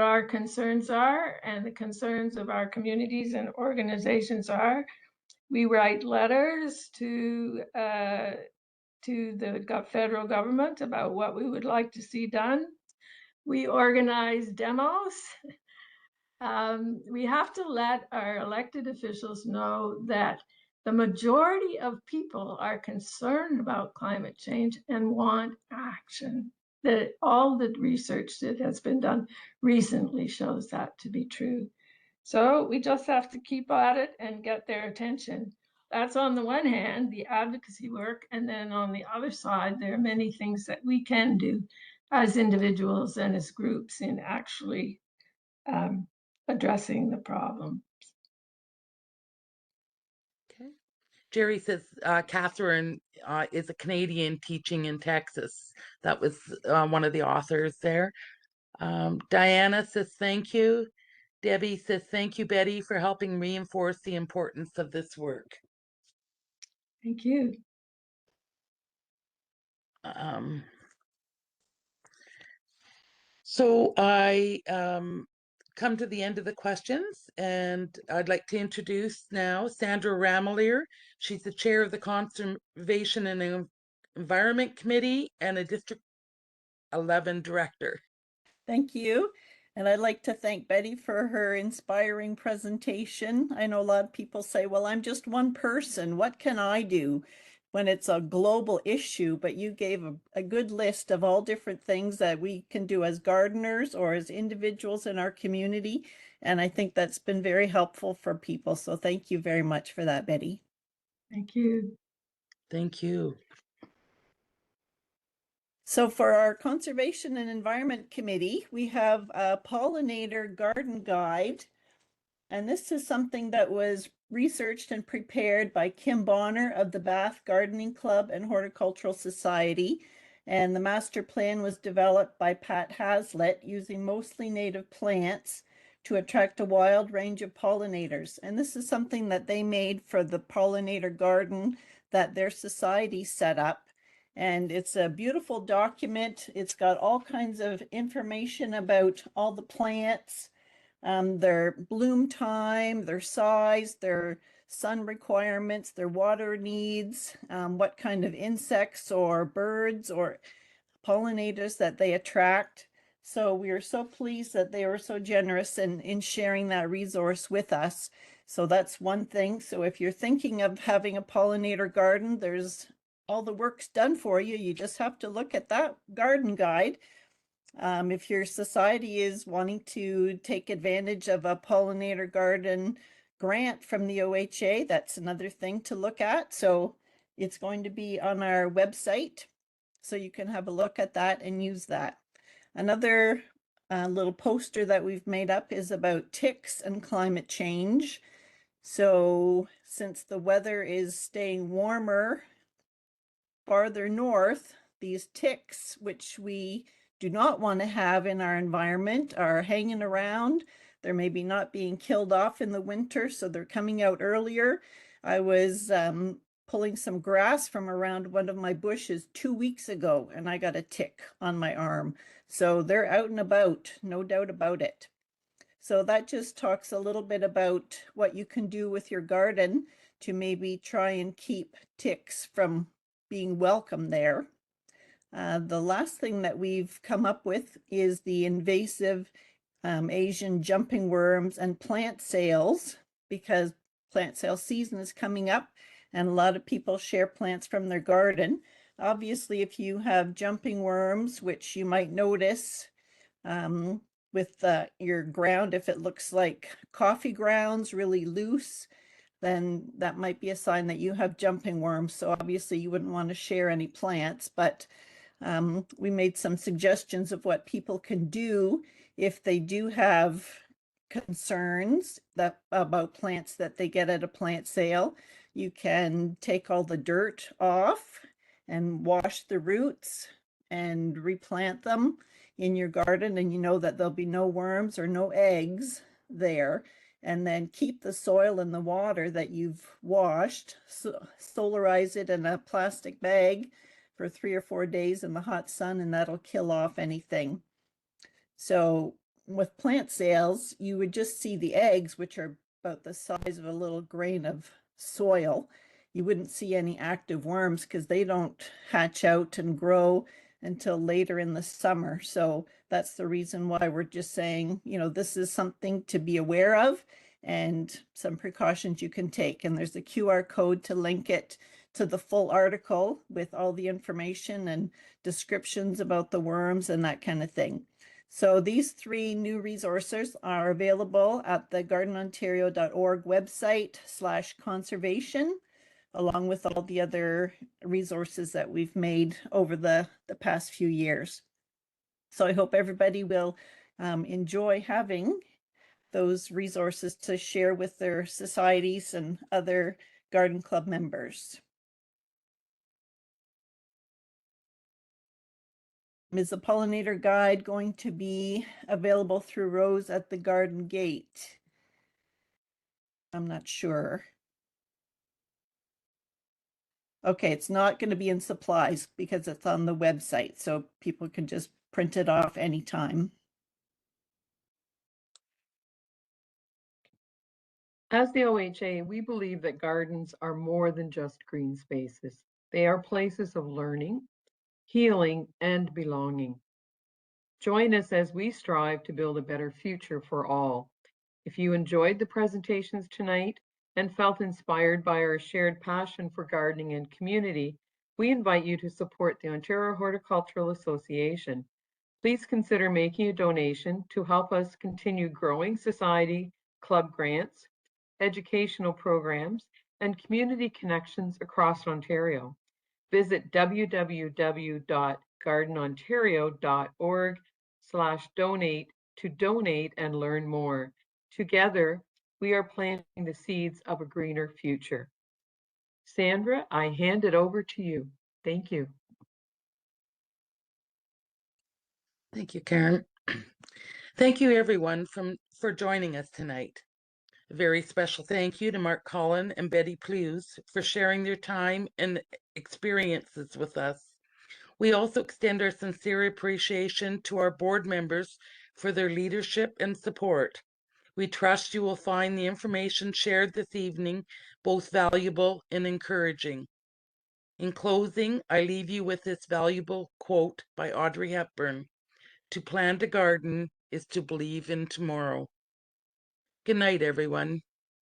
our concerns are and the concerns of our communities and organizations are. We write letters to the federal government about what we would like to see done. We organize demos. We have to let our elected officials know that the majority of people are concerned about climate change and want action. That all the research that has been done recently shows that to be true. So we just have to keep at it and get their attention. That's on the one hand, the advocacy work, and then on the other side, there are many things that we can do as individuals and as groups in actually addressing the problem. Okay. Jerry says Catherine is a Canadian teaching in Texas. That was one of the authors there. Diana says thank you. Debbie says thank you, Betty, for helping reinforce the importance of this work. Thank you. So I come to the end of the questions, and I'd like to introduce now Sandra Ramelier. She's the chair of the Conservation and Environment Committee and a District 11 director. Thank you. And I'd like to thank Betty for her inspiring presentation. I know a lot of people say, well, I'm just one person. What can I do when it's a global issue? But you gave a good list of all different things that we can do as gardeners or as individuals in our community. And I think that's been very helpful for people. So thank you very much for that, Betty. Thank you. Thank you. So for our Conservation and Environment Committee, we have a pollinator garden guide. And this is something that was researched and prepared by Kim Bonner of the Bath Gardening Club and Horticultural Society. And the master plan was developed by Pat Hazlitt using mostly native plants to attract a wild range of pollinators. And this is something that they made for the pollinator garden that their society set up. And it's a beautiful document. It's got all kinds of information about all the plants, their bloom time, their size, their sun requirements, their water needs, what kind of insects or birds or pollinators that they attract. So we are so pleased that they were so generous in sharing that resource with us. So that's one thing. So if you're thinking of having a pollinator garden, there's all the work's done for you. You just have to look at that garden guide. If your society is wanting to take advantage of a pollinator garden grant from the OHA, that's another thing to look at. So it's going to be on our website, so you can have a look at that and use that. Another little poster that we've made up is about ticks and climate change. So since the weather is staying warmer farther north, these ticks, which we do not want to have in our environment, are hanging around. They're maybe not being killed off in the winter, so they're coming out earlier. I was pulling some grass from around one of my bushes 2 weeks ago, and I got a tick on my arm. So they're out and about, no doubt about it. So that just talks a little bit about what you can do with your garden to maybe try and keep ticks from being welcome there. The last thing that we've come up with is the invasive Asian jumping worms and plant sales, because plant sale season is coming up and a lot of people share plants from their garden. Obviously, if you have jumping worms, which you might notice with your ground, if it looks like coffee grounds, really loose, then that might be a sign that you have jumping worms. So obviously you wouldn't want to share any plants, but we made some suggestions of what people can do if they do have concerns about plants that they get at a plant sale. You can take all the dirt off and wash the roots and replant them in your garden, and you know that there'll be no worms or no eggs there. And then keep the soil and the water that you've washed, solarize it in a plastic bag for 3 or 4 days in the hot sun, and that'll kill off anything. So with plant sales, you would just see the eggs, which are about the size of a little grain of soil. You wouldn't see any active worms because they don't hatch out and grow until later in the summer. So that's the reason why we're just saying, you know, this is something to be aware of and some precautions you can take. And there's a QR code to link it to the full article with all the information and descriptions about the worms and that kind of thing. So these 3 new resources are available at the GardenOntario.org website /conservation, along with all the other resources that we've made over the past few years. So I hope everybody will enjoy having those resources to share with their societies and other garden club members. Is the pollinator guide going to be available through Rose at the garden gate? I'm not sure. Okay, it's not going to be in supplies because it's on the website, so people can just print it off anytime. As the OHA, we believe that gardens are more than just green spaces. They are places of learning, healing, and belonging. Join us as we strive to build a better future for all. If you enjoyed the presentations tonight and felt inspired by our shared passion for gardening and community, we invite you to support the Ontario Horticultural Association. Please consider making a donation to help us continue growing society, club grants, educational programs, and community connections across Ontario. Visit www.gardenontario.org/donate to donate and learn more. Together, we are planting the seeds of a greener future. Sandra, I hand it over to you. Thank you. Thank you, Karen. Thank you, everyone, for joining us tonight. A very special thank you to Mark Cullen and Betty Plewes for sharing their time and experiences with us. We also extend our sincere appreciation to our board members for their leadership and support. We trust you will find the information shared this evening both valuable and encouraging. In closing, I leave you with this valuable quote by Audrey Hepburn: "To plant a garden is to believe in tomorrow." Good night, everyone.